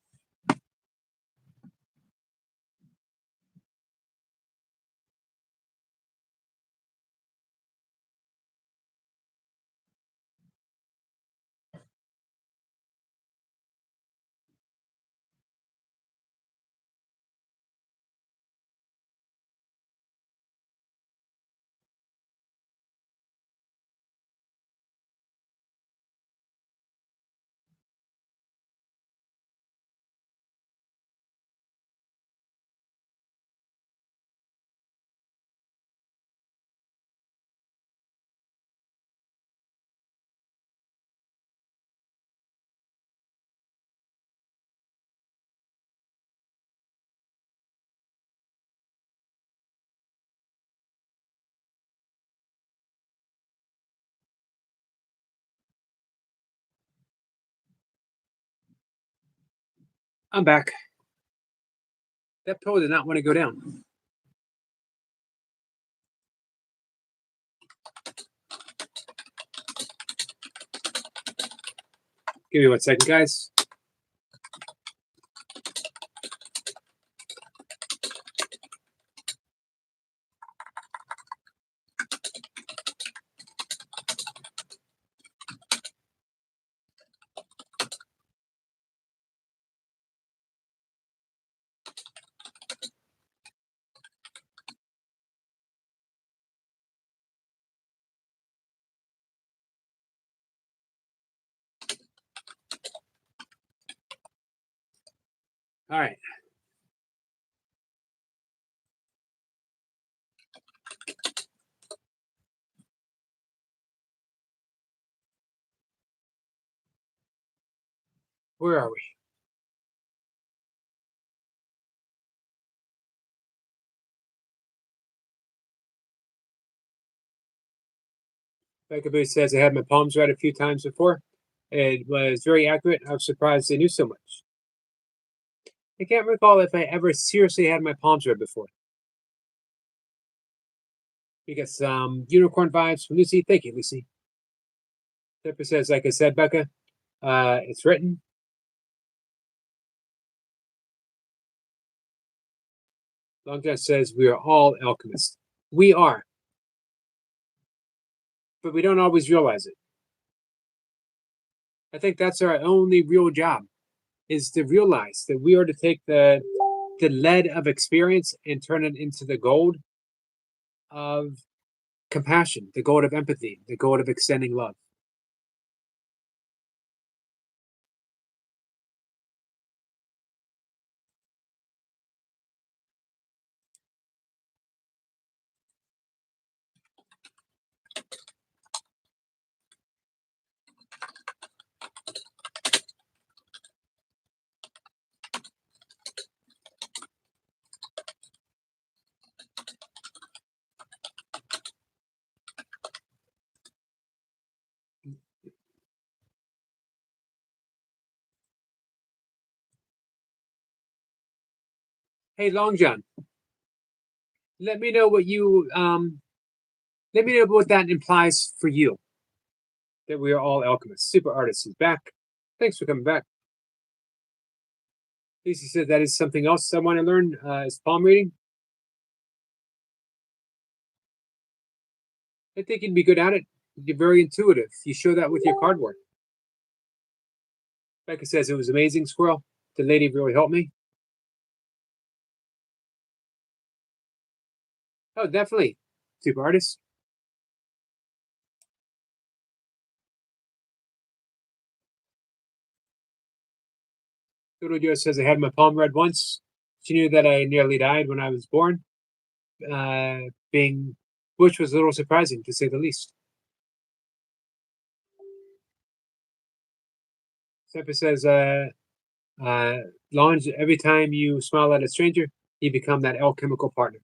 S1: I'm back. That pillow did not want to go down. Give me 1 second, guys. All right. Where are we? Becca Booth says I had my palms read a few times before. It was very accurate. I was surprised they knew so much. I can't recall if I ever seriously had my palms read before. We got some unicorn vibes from Lucy. Thank you, Lucy. Pepper says, like I said, Becca, it's written. Long John says we are all alchemists. We are, but we don't always realize it. I think that's our only real job, is to realize that we are to take the lead of experience and turn it into the gold of compassion, the gold of empathy, the gold of extending love. Hey, Long John, let me know what you let me know what that implies for you. That we are all alchemists. Super Artist is back. Thanks for coming back. Lucy said that is something else I want to learn is palm reading. I think you'd be good at it. You're very intuitive. You show that with your card work. Becca says it was amazing, Squirrel. The lady really helped me. Oh, definitely. Super Artist. Doodle Joe says I had my palm read once. She knew that I nearly died when I was born. Which was a little surprising to say the least. Seppa says, Lange, every time you smile at a stranger, you become that alchemical partner.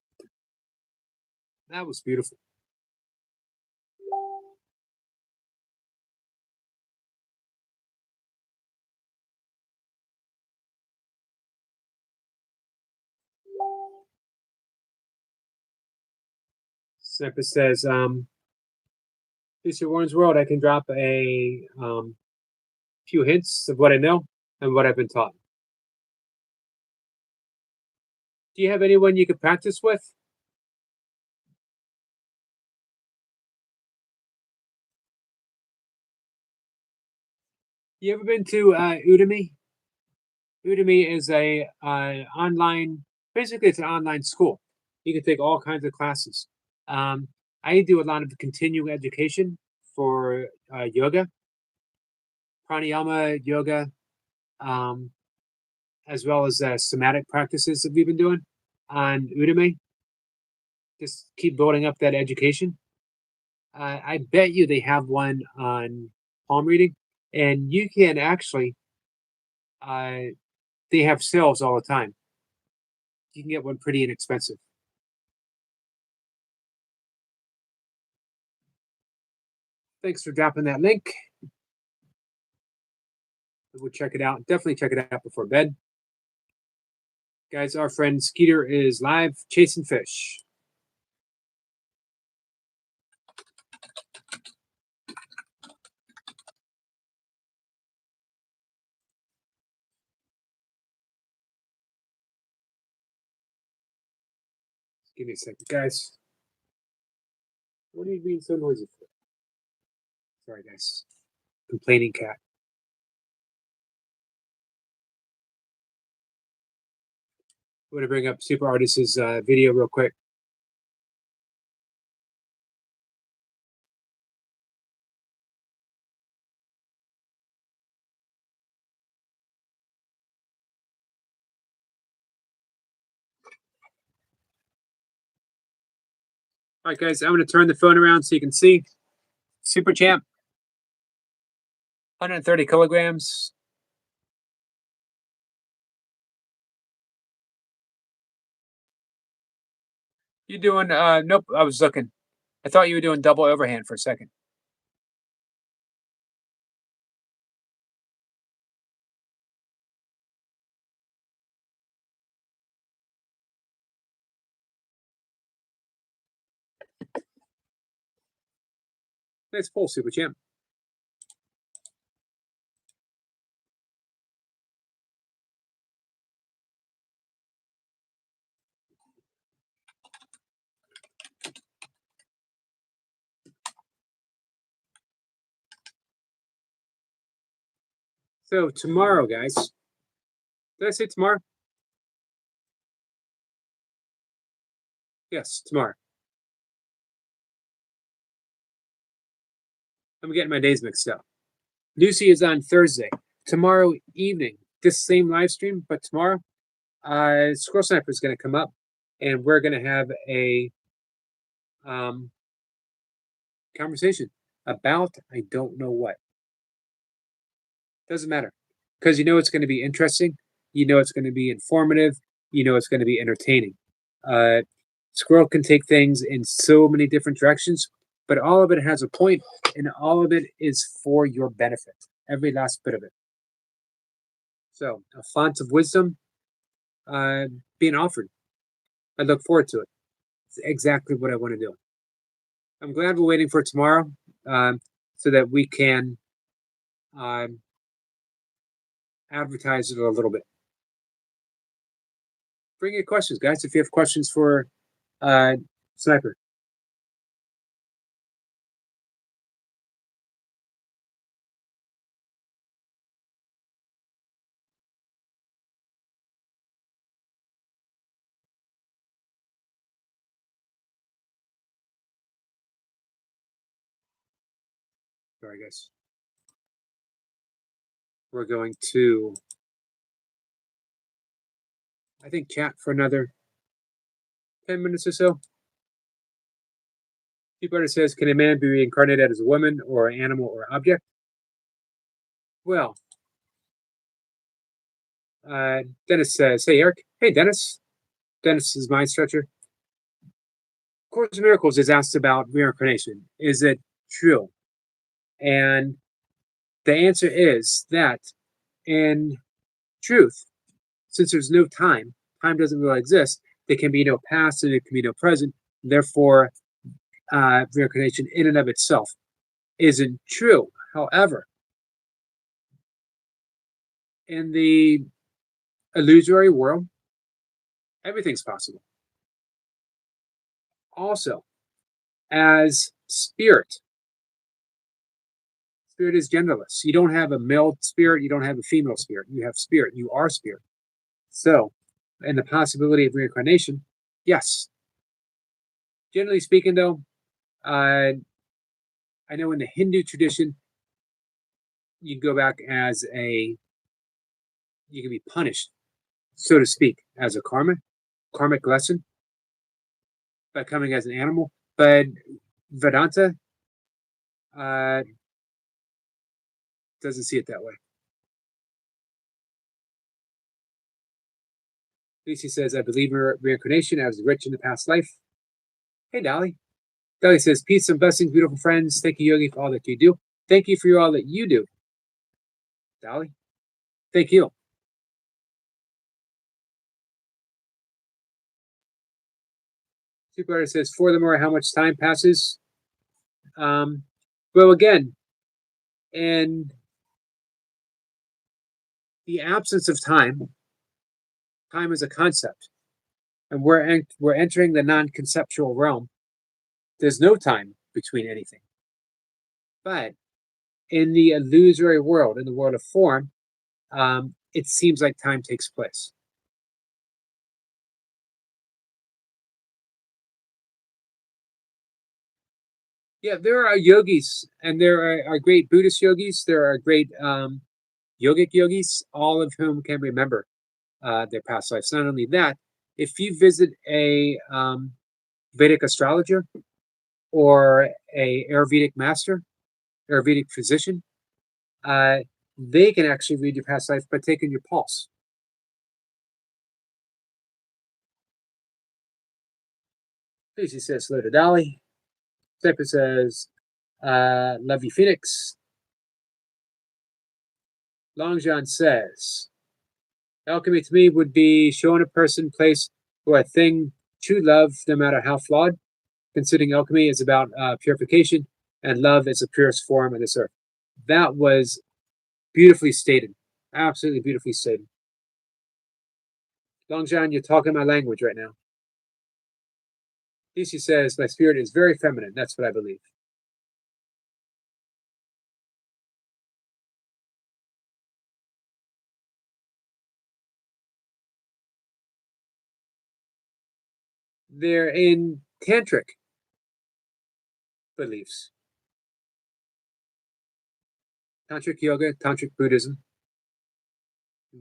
S1: That was beautiful. Seppa says, Mr. Warren's World, I can drop a few hints of what I know and what I've been taught. Do you have anyone you could practice with? You ever been to Udemy? Udemy is a online, basically it's an online school. You can take all kinds of classes. Um, I do a lot of continuing education for yoga, pranayama yoga, um, as well as somatic practices that we've been doing on Udemy. Just keep building up that education. I bet you they have one on palm reading, and you can actually, uh, they have sales all the time. You can get one pretty inexpensive. Thanks for dropping that link. We'll check it out. Definitely check it out before bed. Guys, our friend Skeeter is live chasing fish. Give me a second, guys. What are you being so noisy for? Sorry, guys. Complaining cat. I'm going to bring up Super Artist's video real quick. All right, guys, I'm going to turn the phone around so you can see. Super Champ, 130 kilograms. You doing, nope, I was looking. I thought you were doing double overhand for a second. Nice pull, Super Champ. So tomorrow, guys. Did I say tomorrow? Yes, tomorrow. I'm getting my days mixed up. Lucy is on Thursday. Tomorrow evening, this same live stream, but tomorrow, Squirrel Sniper is going to come up, and we're going to have a um, conversation about I don't know what. Doesn't matter, because you know it's going to be interesting. You know it's going to be informative. You know it's going to be entertaining. Uh, Squirrel can take things in so many different directions, but all of it has a point, and all of it is for your benefit. Every last bit of it. So, a font of wisdom being offered. I look forward to it. It's exactly what I want to do. I'm glad we're waiting for tomorrow so that we can um, advertise it a little bit. Bring your questions, guys. If you have questions for Sniper. Sorry, guys. We're going to, I think, chat for another 10 minutes or so. People says, can a man be reincarnated as a woman or an animal or object? Well, Dennis says, hey, Eric. Hey, Dennis. Dennis is Mind Stretcher. Course of Miracles is asked about reincarnation. Is it true? And the answer is that in truth, since there's no time, time doesn't really exist, there can be no past and there can be no present. Therefore, reincarnation in and of itself isn't true. However, in the illusory world, Everything's possible. Also, as spirit, spirit is genderless. You don't have a male spirit, you don't have a female spirit. You have spirit. You are spirit. So, and the possibility of reincarnation, yes. Generally speaking, though, I know in the Hindu tradition, you go back as you can be punished, so to speak, as a karmic lesson by coming as an animal. But Vedanta uh, doesn't see it that way. Lucy says, I believe in reincarnation. I was rich in the past life. Hey, Dolly. Dolly says, peace and blessings, beautiful friends. Thank you, Yogi, for all that you do. Thank you for all that you do. Dolly, thank you. Super Artist says, furthermore, how much time passes? Well, again, in the absence of time, time is a concept, and we're entering the non-conceptual realm. There's no time between anything. But in the illusory world, in the world of form, it seems like time takes place. Yeah, there are yogis, and there are great Buddhist yogis. There are great yogic yogis, all of whom can remember their past lives. Not only that, if you visit a Vedic astrologer or a Ayurvedic master, Ayurvedic physician, uh, they can actually read your past life by taking your pulse. Lucy says hello to Dolly. Stepper says, love you, Phoenix. Long John says, alchemy to me would be showing a person, place, or a thing true love, no matter how flawed. Considering alchemy is about purification, and love is the purest form of this earth. That was beautifully stated. Absolutely beautifully stated. Long John, you're talking my language right now. Lucy says, my spirit is very feminine. That's what I believe. They're in tantric beliefs, tantric yoga, tantric Buddhism,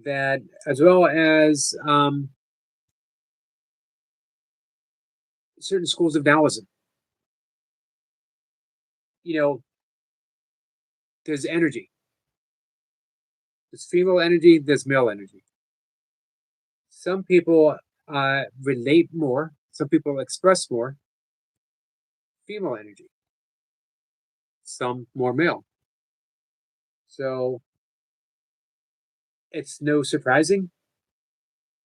S1: that as well as certain schools of Taoism. You know, there's energy. There's female energy, there's male energy. Some people relate more, some people express more female energy, some more male. So it's no surprising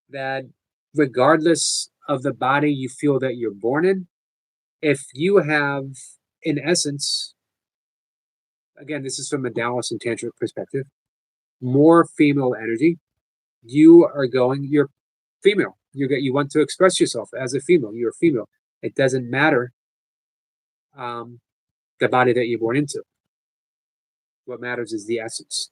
S1: that regardless of the body you feel that you're born in, if you have, in essence, again, this is from a Taoist and Tantric perspective, more female energy, you're female. You want to express yourself as a female. You're a female. It doesn't matter um, the body that you're born into. What matters is the essence.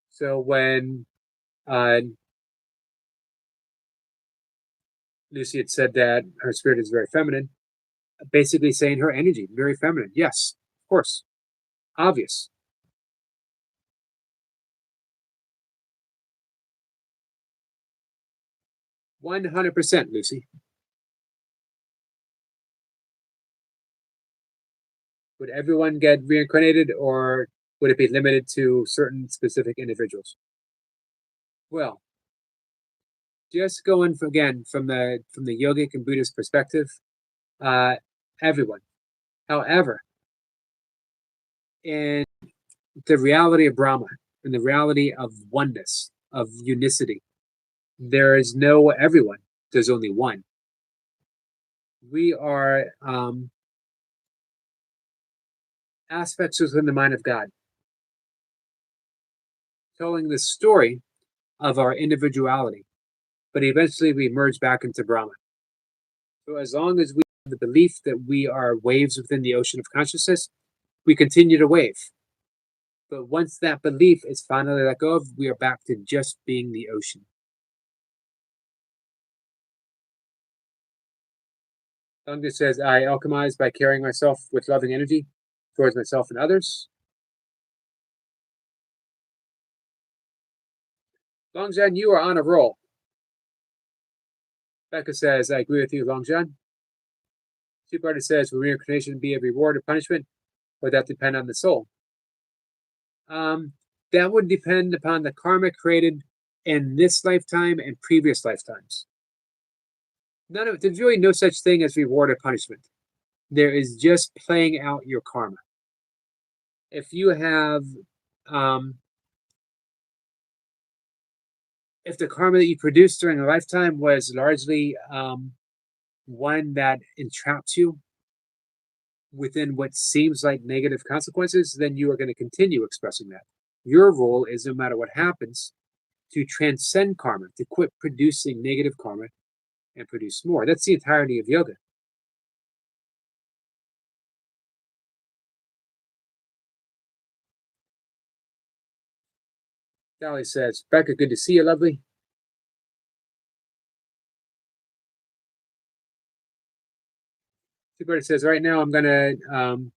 S1: So when uh, Lucy had said that her spirit is very feminine, basically saying her energy very feminine. Yes, of course, obvious. 100%, Lucy. Would everyone get reincarnated, or would it be limited to certain specific individuals? Well, just going again from the yogic and Buddhist perspective, uh, everyone. However, in the reality of Brahma, in the reality of oneness, of unicity, there is no everyone. There's only one. We are aspects within the mind of God. Telling this story of our individuality, but eventually we merge back into Brahman. So as long as we have the belief that we are waves within the ocean of consciousness, we continue to wave. But once that belief is finally let go of, we are back to just being the ocean. Longja says, I alchemize by carrying myself with loving energy towards myself and others. Longjan, you are on a roll. Becca says, I agree with you, Longjan. Super Artist says, will reincarnation be a reward or punishment, or that depend on the soul? That would depend upon the karma created in this lifetime and previous lifetimes. There's really no such thing as reward or punishment. There is just playing out your karma. If you have, if the karma that you produced during a lifetime was largely one that entraps you within what seems like negative consequences, then you are going to continue expressing that. Your role is, no matter what happens, to transcend karma, to quit producing negative karma and produce more. That's the entirety of yoga. Sally says, Becca, good to see you, lovely. Super says, right now I'm going to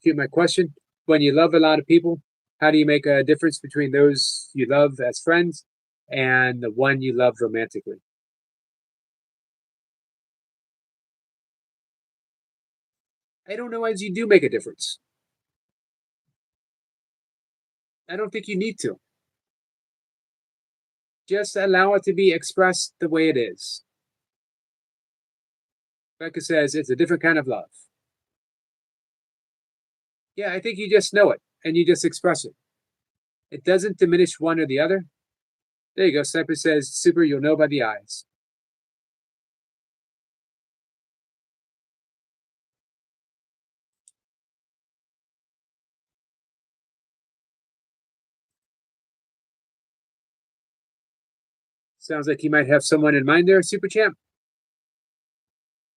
S1: shoot my question. When you love a lot of people, how do you make a difference between those you love as friends and the one you love romantically? I don't know as you do make a difference. I don't think you need to. Just allow it to be expressed the way it is. Becca says it's a different kind of love. Yeah, I think you just know it and you just express it. It doesn't diminish one or the other. There you go. Sniper says, super, you'll know by the eyes. Sounds like you might have someone in mind there, Super Champ.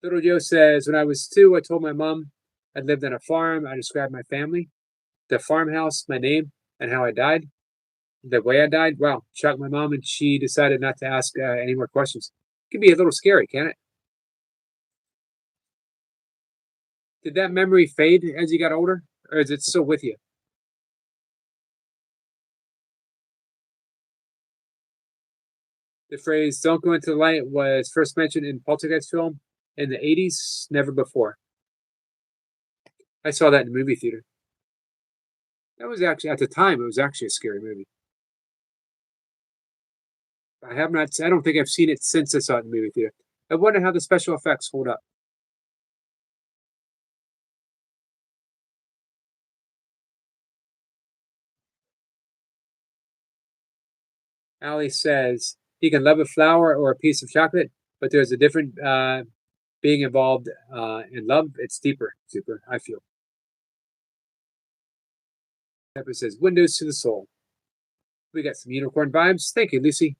S1: Little Joe says, when I was 2, I told my mom I lived on a farm. I described my family, the farmhouse, my name, and how I died. The way I died, wow, shocked my mom, and she decided not to ask any more questions. It can be a little scary, can't it? Did that memory fade as you got older, or is it still with you? The phrase "don't go into the light" was first mentioned in Poltergeist film in the 80s, never before. I saw that in the movie theater. That was actually, at the time, it was actually a scary movie. I have not, I don't think I've seen it since I saw it in the movie theater. I wonder how the special effects hold up. Ali says he can love a flower or a piece of chocolate, but there's a different being involved in love. It's deeper, super, I feel. Pepper says, windows to the soul. We got some unicorn vibes. Thank you, Lucy.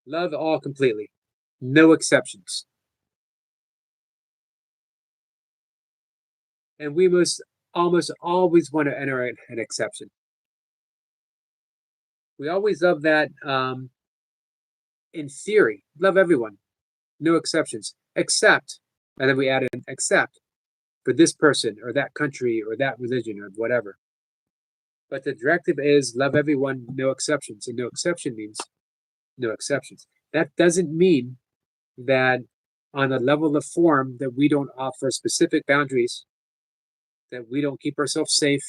S1: Love all completely. No exceptions. And we must almost always want to enter an exception. We always love that in theory. Love everyone. No exceptions. Except, and then we add in except for this person or that country or that religion or whatever. But the directive is love everyone, no exceptions. And no exception means no exceptions. That doesn't mean that on a level of form that we don't offer specific boundaries, that we don't keep ourselves safe.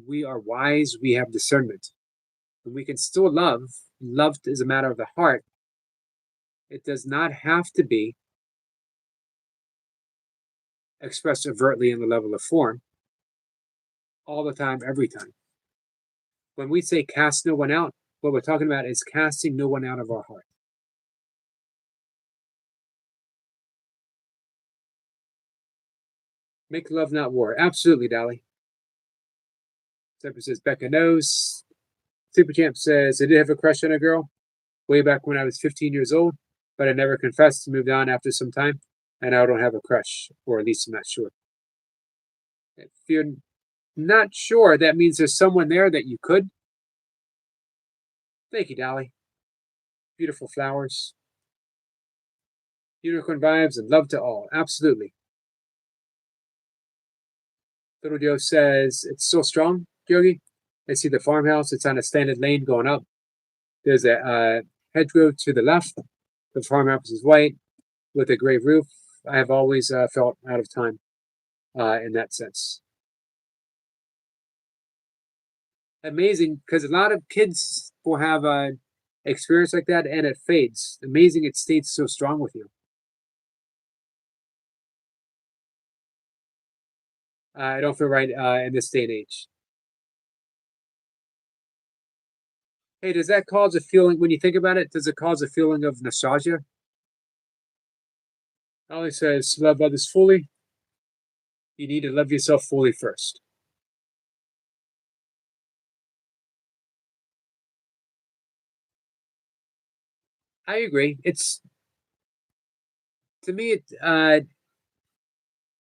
S1: We are wise, we have discernment. And we can still love. Love is a matter of the heart. It does not have to be expressed overtly in the level of form all the time, every time. When we say cast no one out, what we're talking about is casting no one out of our heart. Make love, not war. Absolutely, Dolly. Zephyr says Becca knows. Super Champ says, I did have a crush on a girl way back when I was 15 years old, but I never confessed, moved on after some time, and I don't have a crush, or at least I'm not sure. If you're not sure, that means there's someone there that you could. Thank you, Dolly. Beautiful flowers. Unicorn vibes and love to all. Absolutely. Little Joe says, it's still strong, Yogi. I see the farmhouse. It's on a standard lane going up. There's a hedgerow to the left. The farmhouse is white with a gray roof. I have always felt out of time in that sense. Amazing, because a lot of kids will have an experience like that and it fades. Amazing it stays so strong with you. I don't feel right in this day and age. Hey, does that cause a feeling, when you think about it, does it cause a feeling of nostalgia? Ali says, to love others fully, you need to love yourself fully first. I agree. It's, to me,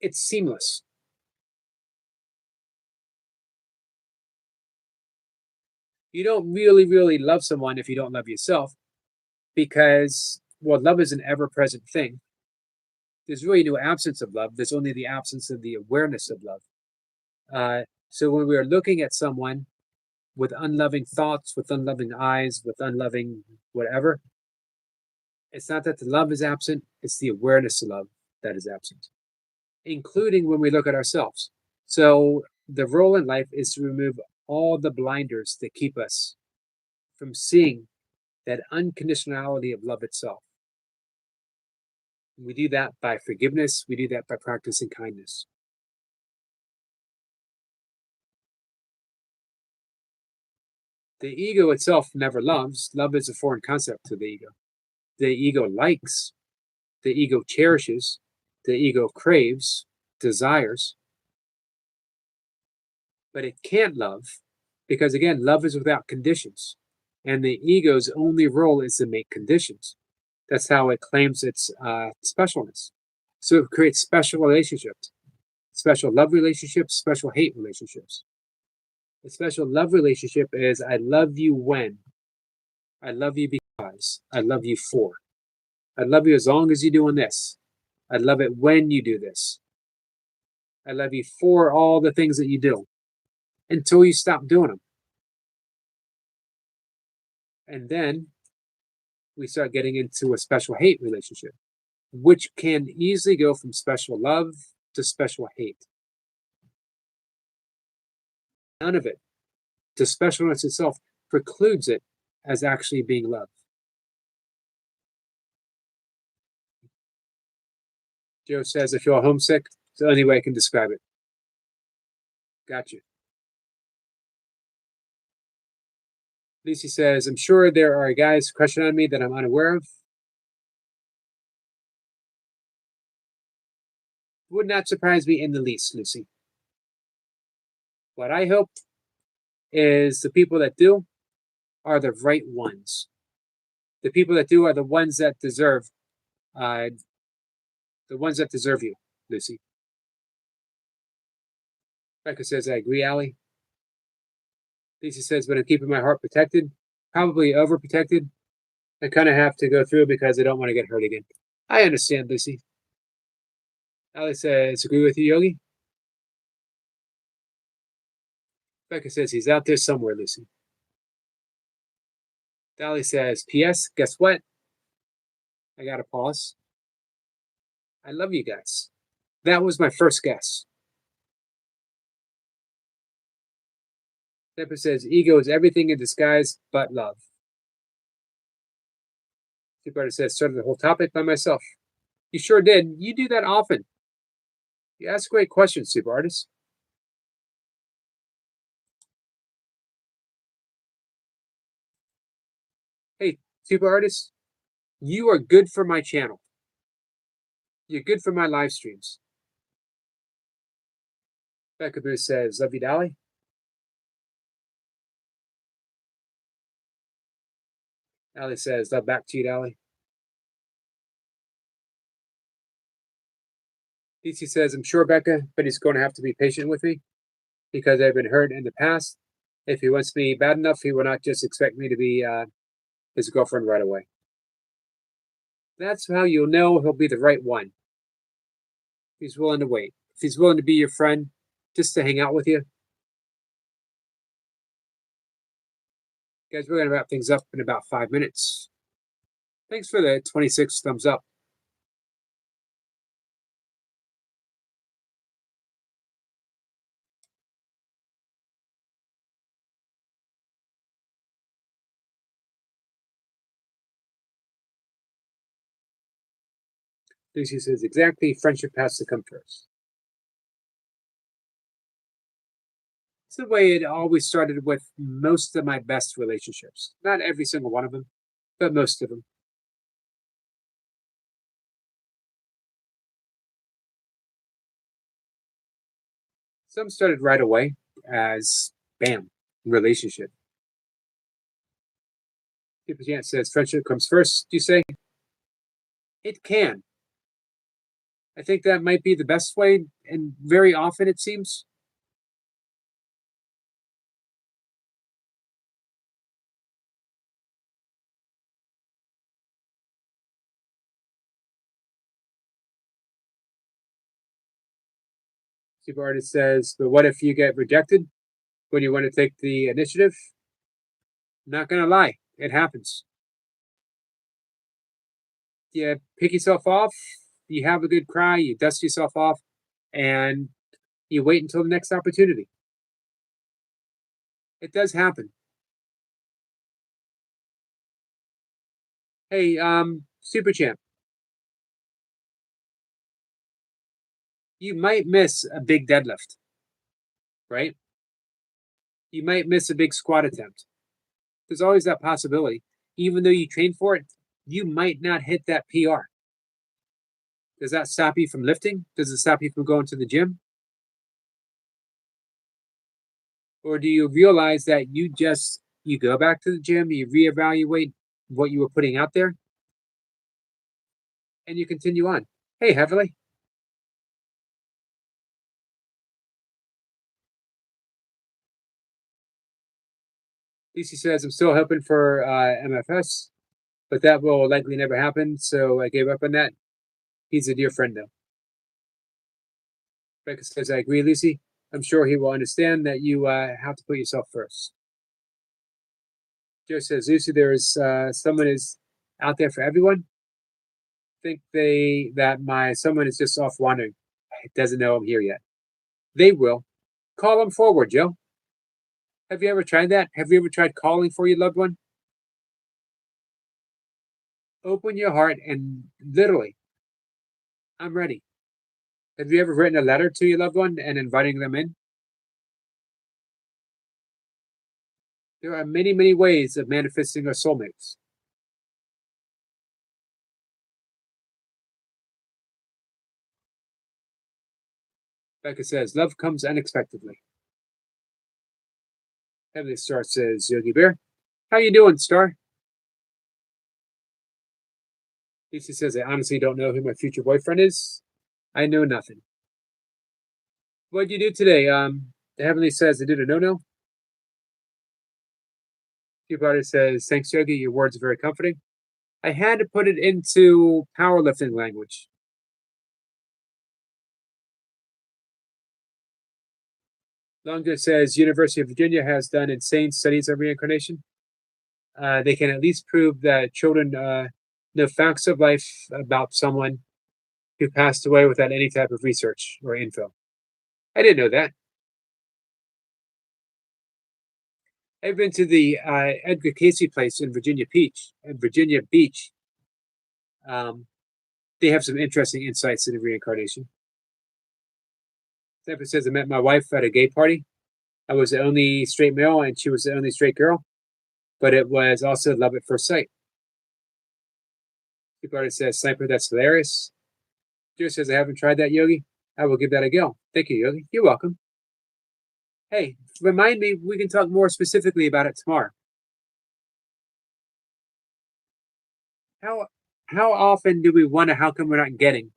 S1: it's seamless. You don't really love someone if you don't love yourself because, well, love is an ever present thing. There's really no absence of love, there's only the absence of the awareness of love. So when we are looking at someone with unloving thoughts, with unloving eyes, with unloving whatever, it's not that the love is absent, it's the awareness of love that is absent, including when we look at ourselves. So the role in life is to remove all the blinders that keep us from seeing that unconditionality of love itself. We do that by forgiveness, we do that by practicing kindness. The ego itself never loves. Love is a foreign concept to the ego. The ego likes, the ego cherishes, the ego craves, desires, but it can't love because, again, love is without conditions. And the ego's only role is to make conditions. That's how it claims its specialness. So it creates special relationships, special love relationships, special hate relationships. A special love relationship is I love you when, I love you because, I love you for. I love you as long as you're doing this. I love it when you do this. I love you for all the things that you do until you stop doing them. And then we start getting into a special hate relationship, which can easily go from special love to special hate. None of it, the specialness itself, precludes it as actually being love. Joe says, I feel homesick. It's the only way I can describe it. Gotcha. Lucy says, I'm sure there are guys crushing on me that I'm unaware of. Would not surprise me in the least, Lucy. What I hope is the people that do are the right ones. The people that do are the ones that deserve, uh, you, Lucy. Becca says, I agree, Allie. Lisa says, but I'm keeping my heart protected, probably overprotected. I kind of have to go through because I don't want to get hurt again. I understand, Lucy. Allie says, agree with you, Yogi. Becca says, he's out there somewhere, Lucy. Dolly says, P.S. Guess what? I got to pause. I love you guys. That was my first guess. Pepper says, ego is everything in disguise but love. Super says, started the whole topic by myself. You sure did. You do that often. You ask great questions, Super Artist. Hey, Super Artist, you are good for my channel. You're good for my live streams. Becca Boo says, love you, Dolly. Allie says, love back to you, Allie. DC says, I'm sure, Becca, but he's going to have to be patient with me because I've been hurt in the past. If he wants me bad enough, he will not just expect me to be his girlfriend right away. That's how you'll know he'll be the right one. If he's willing to wait. If he's willing to be your friend, just to hang out with you. Guys, we're going to wrap things up in about 5 minutes. Thanks for the 26 thumbs up. Lucy says, exactly, friendship has to come first. It's the way it always started with most of my best relationships. Not every single one of them, but most of them. Some started right away as bam, relationship. People Chant says friendship comes first, do you say? It can. I think that might be the best way, and very often it seems. Super Artist says, but what if you get rejected when you want to take the initiative? Not gonna lie, it happens. You pick yourself off, you have a good cry, you dust yourself off, and you wait until the next opportunity. It does happen. Hey, Super Champ, you might miss a big deadlift, right? You might miss a big squat attempt. There's always that possibility. Even though you train for it, you might not hit that PR. Does that stop you from lifting? Does it stop you from going to the gym? Or do you realize that you go back to the gym, you reevaluate what you were putting out there, and you continue on? Hey, Heavily. Lucy says, I'm still hoping for MFS, but that will likely never happen, so I gave up on that. He's a dear friend, though. Becca says, I agree, Lucy. I'm sure he will understand that you have to put yourself first. Joe says, Lucy, there is someone is out there for everyone. Think that my someone is just off wandering. Doesn't know I'm here yet. They will. Call them forward, Joe. Have you ever tried that? Have you ever tried calling for your loved one? Open your heart and literally, I'm ready. Have you ever written a letter to your loved one and inviting them in? There are many, many ways of manifesting our soulmates. Becca says, love comes unexpectedly. Heavenly Star says, Yogi Bear, how you doing, Star? Lucy says, I honestly don't know who my future boyfriend is. I know nothing. What'd you do today? The Heavenly says, I did a no-no. Peabody says, thanks, Yogi. Your words are very comforting. I had to put it into powerlifting language. Longer says, University of Virginia has done insane studies of reincarnation. They can at least prove that children know facts of life about someone who passed away without any type of research or info. I didn't know that. I've been to the Edgar Casey place in Virginia Beach. They have some interesting insights into reincarnation. Stanford says, I met my wife at a gay party. I was the only straight male and she was the only straight girl, but it was also love at first sight. Peabody says, Sniper, that's hilarious. Joe says, I haven't tried that, Yogi. I will give that a go. Thank you, Yogi. You're welcome. Hey, remind me, we can talk more specifically about it tomorrow. How how often do we wonder how come we're not getting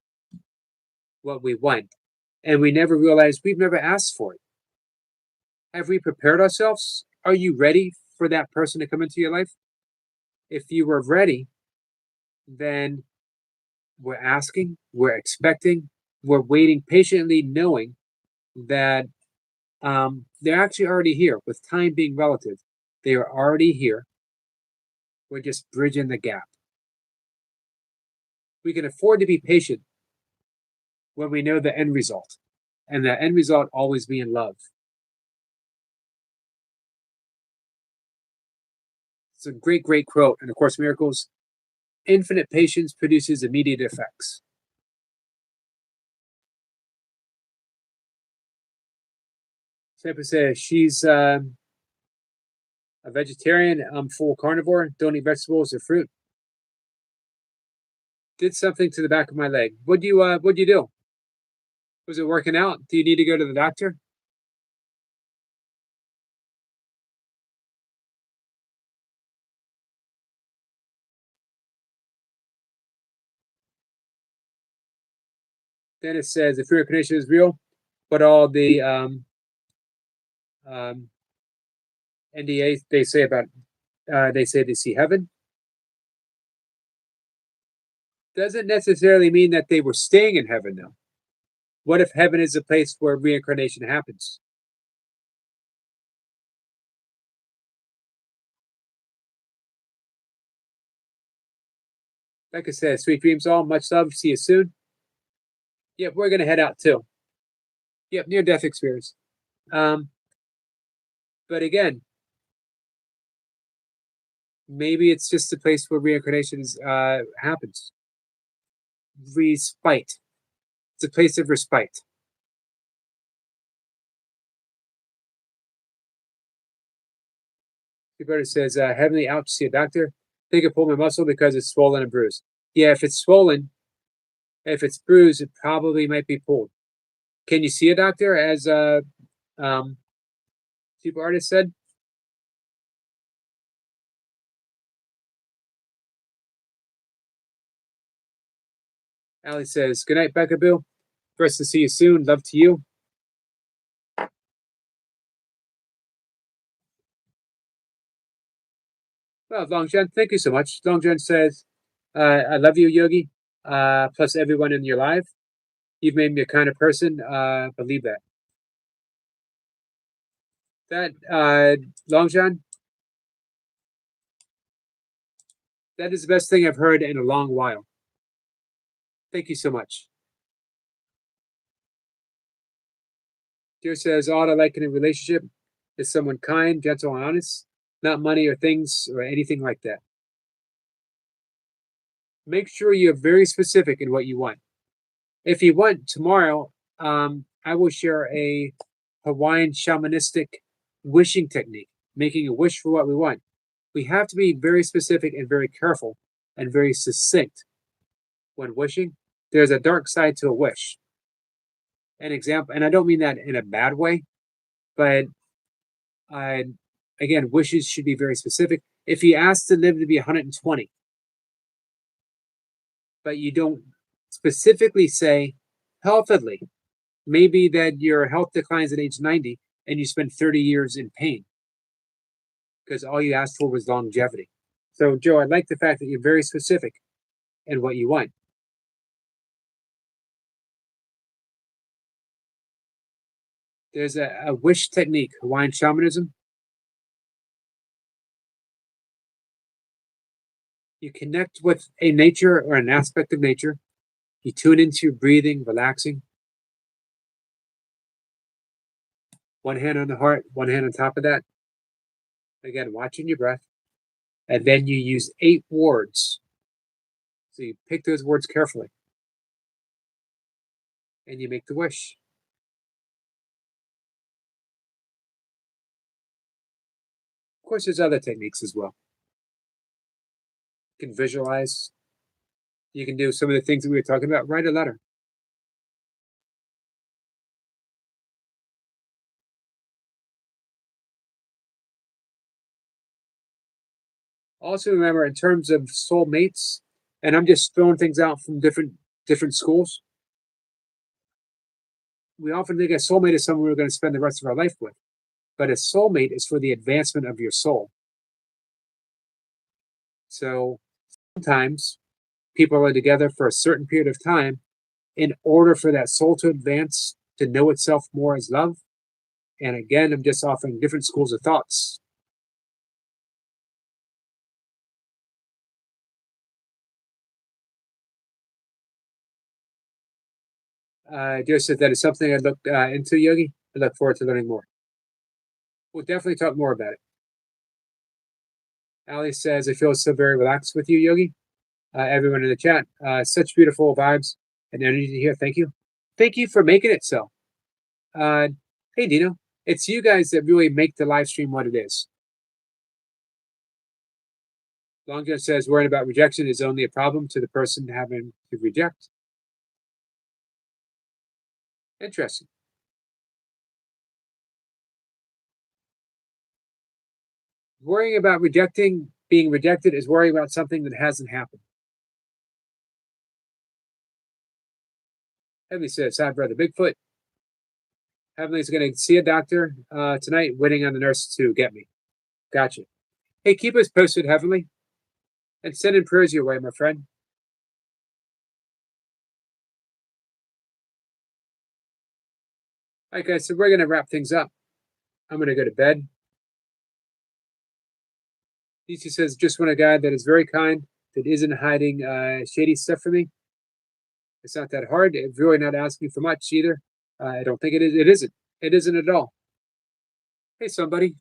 S1: what we want, and we never realize we've never asked for it? Have we prepared ourselves? Are you ready for that person to come into your life? If you were ready, then we're asking, we're expecting, we're waiting patiently, knowing that they're actually already here. With time being relative, they are already here. We're just bridging the gap. We can afford to be patient when we know the end result, and the end result always being love. It's a great, great quote. And of course, Miracles, infinite patience produces immediate effects. Sampa says she's a vegetarian. I'm full carnivore. Don't eat vegetables or fruit. Did something to the back of my leg. What'd you do? Was it working out? Do you need to go to the doctor? Then it says if reincarnation is real, but all the um, NDAs they say about they say they see heaven. Doesn't necessarily mean that they were staying in heaven, though. What if heaven is a place where reincarnation happens? Like I said, sweet dreams all. Much love. See you soon. Yep, we're gonna head out too. Yep, near death experience. Um, but again, maybe it's just a place where reincarnation happens. Respite. It's a place of respite. The brother says, "Heavenly out to see a doctor. They could pull my muscle because it's swollen and bruised. Yeah, if it's swollen, if it's bruised, it probably might be pulled. Can you see a doctor?" As um, Super Artist said. Ali says, "Good night, Becca First to see you soon. Love to you." Well, Longjen, thank you so much. Longjen says, "I love you, Yogi. Plus everyone in your life. You've made me a kind of person. Believe that." That Longjan, that is the best thing I've heard in a long while. Thank you so much. Dear says, all I like in a relationship is someone kind, gentle, and honest, not money or things or anything like that. Make sure you're very specific in what you want. If you want tomorrow, I will share a Hawaiian shamanistic wishing technique, making a wish for what we want. We have to be very specific and very careful and very succinct when wishing. There's a dark side to a wish. An example, and I don't mean that in a bad way, but I, again, wishes should be very specific. If you ask to live to be 120, but you don't specifically say healthily, maybe that your health declines at age 90 and you spend 30 years in pain because all you asked for was longevity. So, Joe, I like the fact that you're very specific in what you want. There's a wish technique, Hawaiian shamanism. You connect with a nature or an aspect of nature. You tune into your breathing, relaxing. One hand on the heart, one hand on top of that. Again, watching your breath. And then you use 8 words. So you pick those words carefully and you make the wish. Of course, there's other techniques as well. You can visualize. You can do some of the things that we were talking about. Write a letter. Also, remember in terms of soulmates, And I'm just throwing things out from different schools. We often think a soulmate is someone we're going to spend the rest of our life with, but a soulmate is for the advancement of your soul. So sometimes people are together for a certain period of time in order for that soul to advance, to know itself more as love. And again, I'm just offering different schools of thoughts. Joseph, that is something I'd look into, Yogi. I look forward to learning more. We'll definitely talk more about it. Ali says, I feel so very relaxed with you, Yogi. Everyone in the chat, such beautiful vibes and energy here. Thank you. Thank you for making it so. Hey, Dino, it's you guys that really make the live stream what it is. Long John says, worrying about rejection is only a problem to the person having to reject. Interesting. Worrying about being rejected is worrying about something that hasn't happened. Heavenly says, hi, brother Bigfoot. Heavenly's going to see a doctor tonight, waiting on the nurse to get me. Gotcha. Hey, keep us posted, Heavenly, and send in prayers your way, my friend. All right, guys, so we're going to wrap things up. I'm going to go to bed. DC says, just want a guy that is very kind, that isn't hiding shady stuff from me. It's not that hard. It's really not asking for much either. I don't think it is. It isn't. It isn't at all. Hey, somebody.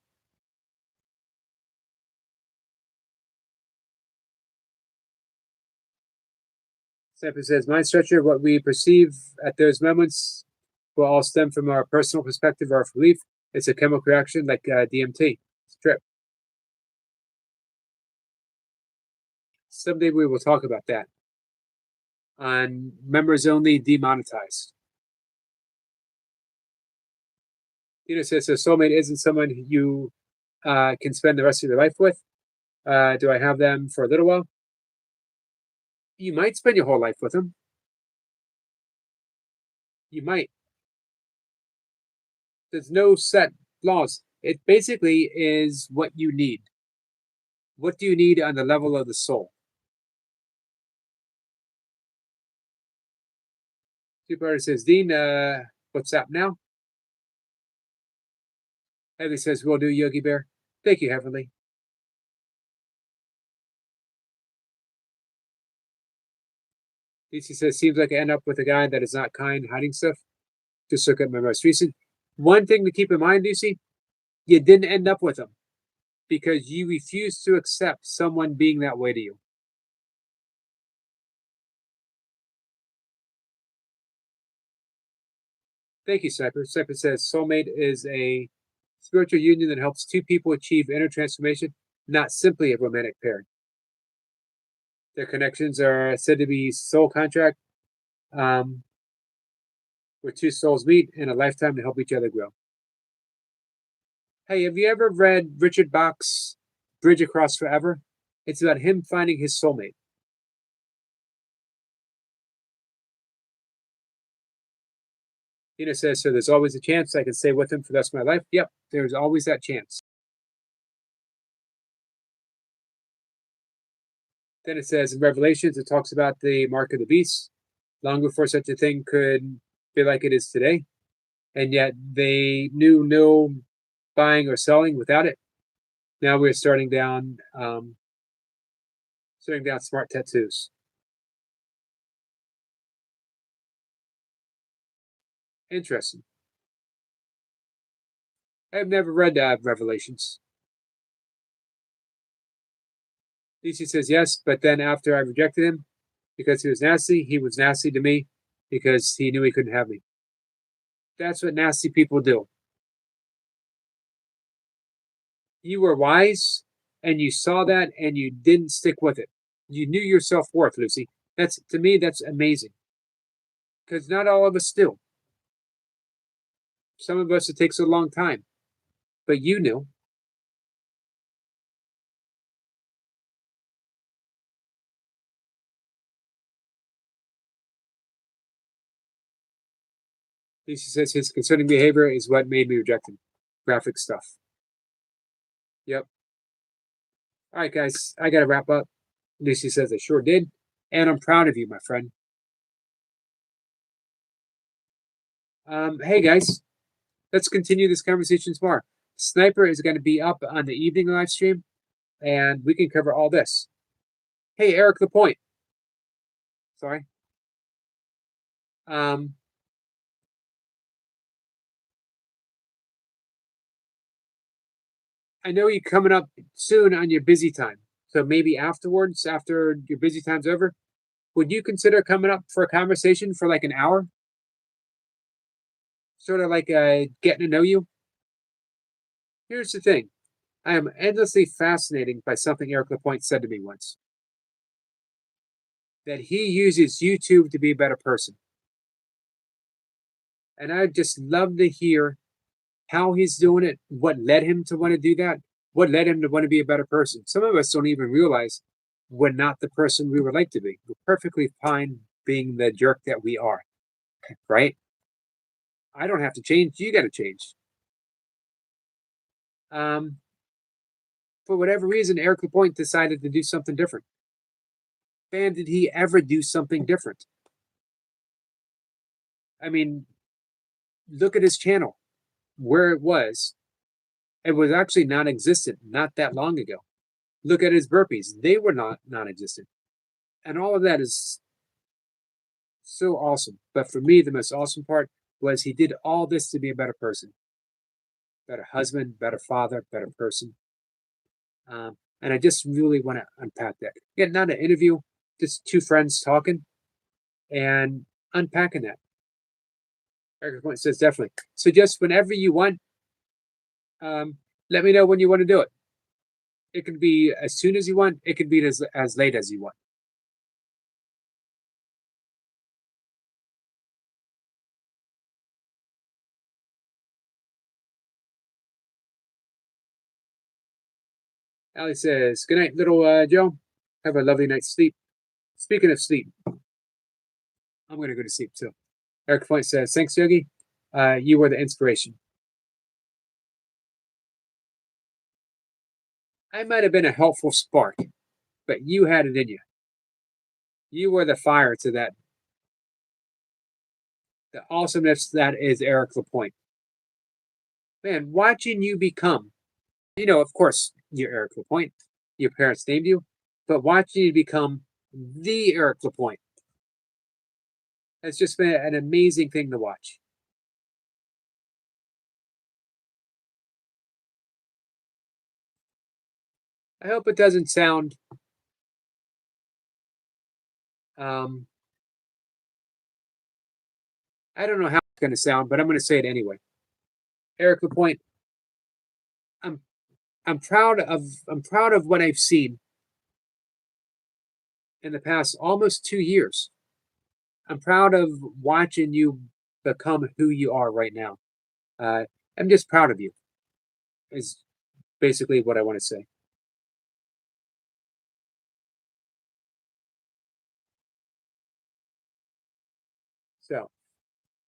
S1: Sample says, mind stretcher, what we perceive at those moments will all stem from our personal perspective or belief. It's a chemical reaction like DMT. It's a trip. Someday we will talk about that on members only demonetized. Tina says, so soulmate isn't someone you can spend the rest of your life with. Do I have them for a little while? You might spend your whole life with them. You might. There's no set laws. It basically is what you need. What do you need on the level of the soul? Two-parter says, Dean, what's up now? Heavenly says, will do, Yogi Bear. Thank you, Heavenly. DC says, seems like I end up with a guy that is not kind, hiding stuff. Just look at my most recent. One thing to keep in mind, DC, you didn't end up with him because you refused to accept someone being that way to you. Thank you, Sniper. Sniper says, soulmate is a spiritual union that helps two people achieve inner transformation, not simply a romantic pairing. Their connections are said to be soul contract, where two souls meet in a lifetime to help each other grow. Hey, have you ever read Richard Bach's Bridge Across Forever? It's about him finding his soulmate. Tina says, so there's always a chance I can stay with him for the rest of my life? Yep, there's always that chance. Then it says in Revelations, it talks about the mark of the beast, long before such a thing could be like it is today. And yet they knew no buying or selling without it. Now we're starting down smart tattoos. Interesting. I've never read Revelations. DC says yes, but then after I rejected him because he was nasty to me because he knew he couldn't have me. That's what nasty people do. You were wise and you saw that and you didn't stick with it. You knew your self-worth, Lucy. That's, to me, that's amazing. Because not all of us do. Some of us, it takes a long time. But you knew. Lucy says his concerning behavior is what made me reject him. Graphic stuff. Yep. All right, guys, I got to wrap up. Lucy says I sure did. And I'm proud of you, my friend. Hey, guys, let's continue this conversation tomorrow. Sniper is going to be up on the evening live stream, and we can cover all this. Hey, Eric Lapointe. Sorry. I know you're coming up soon on your busy time. So maybe afterwards, after your busy time's over, would you consider coming up for a conversation for like an hour? Sort of like getting to know you? Here's the thing. I am endlessly fascinated by something Eric Lapointe said to me once. That he uses YouTube to be a better person. And I'd just love to hear how he's doing it, what led him to want to do that, what led him to want to be a better person. Some of us don't even realize we're not the person we would like to be. We're perfectly fine being the jerk that we are, right? I don't have to change. You got to change. For whatever reason, Eric Lapointe decided to do something different. Man, did he ever do something different? I mean, look at his channel, where it was. It was actually non-existent not that long ago. Look at his burpees. They were not non-existent. And all of that is so awesome. But for me, the most awesome part was he did all this to be a better person. Better husband, better father, better person. And I just really want to unpack that. Again, not an interview, just two friends talking and unpacking that. Eric Point says definitely. So just whenever you want, let me know when you want to do it. It can be as soon as you want. It can be as late as you want. Ali says, good night, little Joe. Have a lovely night's sleep. Speaking of sleep, I'm going to go to sleep too. Eric Point says, thanks, Yogi. You were the inspiration. I might have been a helpful spark, but you had it in you. You were the fire to that. The awesomeness that is Eric Lapointe. Man, watching you become, of course, you're Eric Lapointe. Your parents named you, but watching you become the Eric Lapointe has just been an amazing thing to watch. I hope it doesn't sound I don't know how it's going to sound, but I'm going to say it anyway. Eric Lapointe, I'm proud of what I've seen in the past almost 2 years. I'm proud of watching you become who you are right now. I'm just proud of you. Is basically what I want to say. So,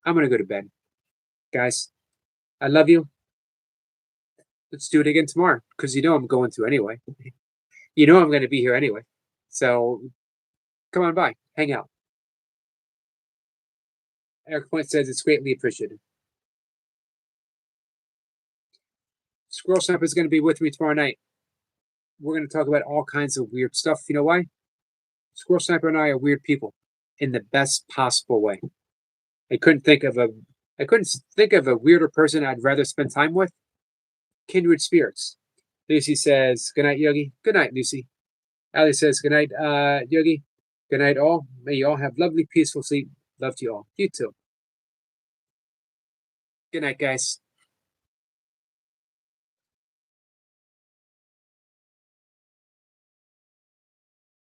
S1: I'm going to go to bed. Guys, I love you. Let's do it again tomorrow because I'm going to anyway. I'm going to be here anyway. So, come on by, hang out. Eric Point says it's greatly appreciated. Squirrel Sniper is going to be with me tomorrow night. We're going to talk about all kinds of weird stuff. You know why? Squirrel Sniper and I are weird people in the best possible way. I couldn't think of a weirder person I'd rather spend time with. Kindred spirits. Lucy says, good night, Yogi. Good night, Lucy. Ali says, good night, Yogi. Good night, all. May you all have lovely, peaceful sleep. Love to you all. You too. Good night, guys.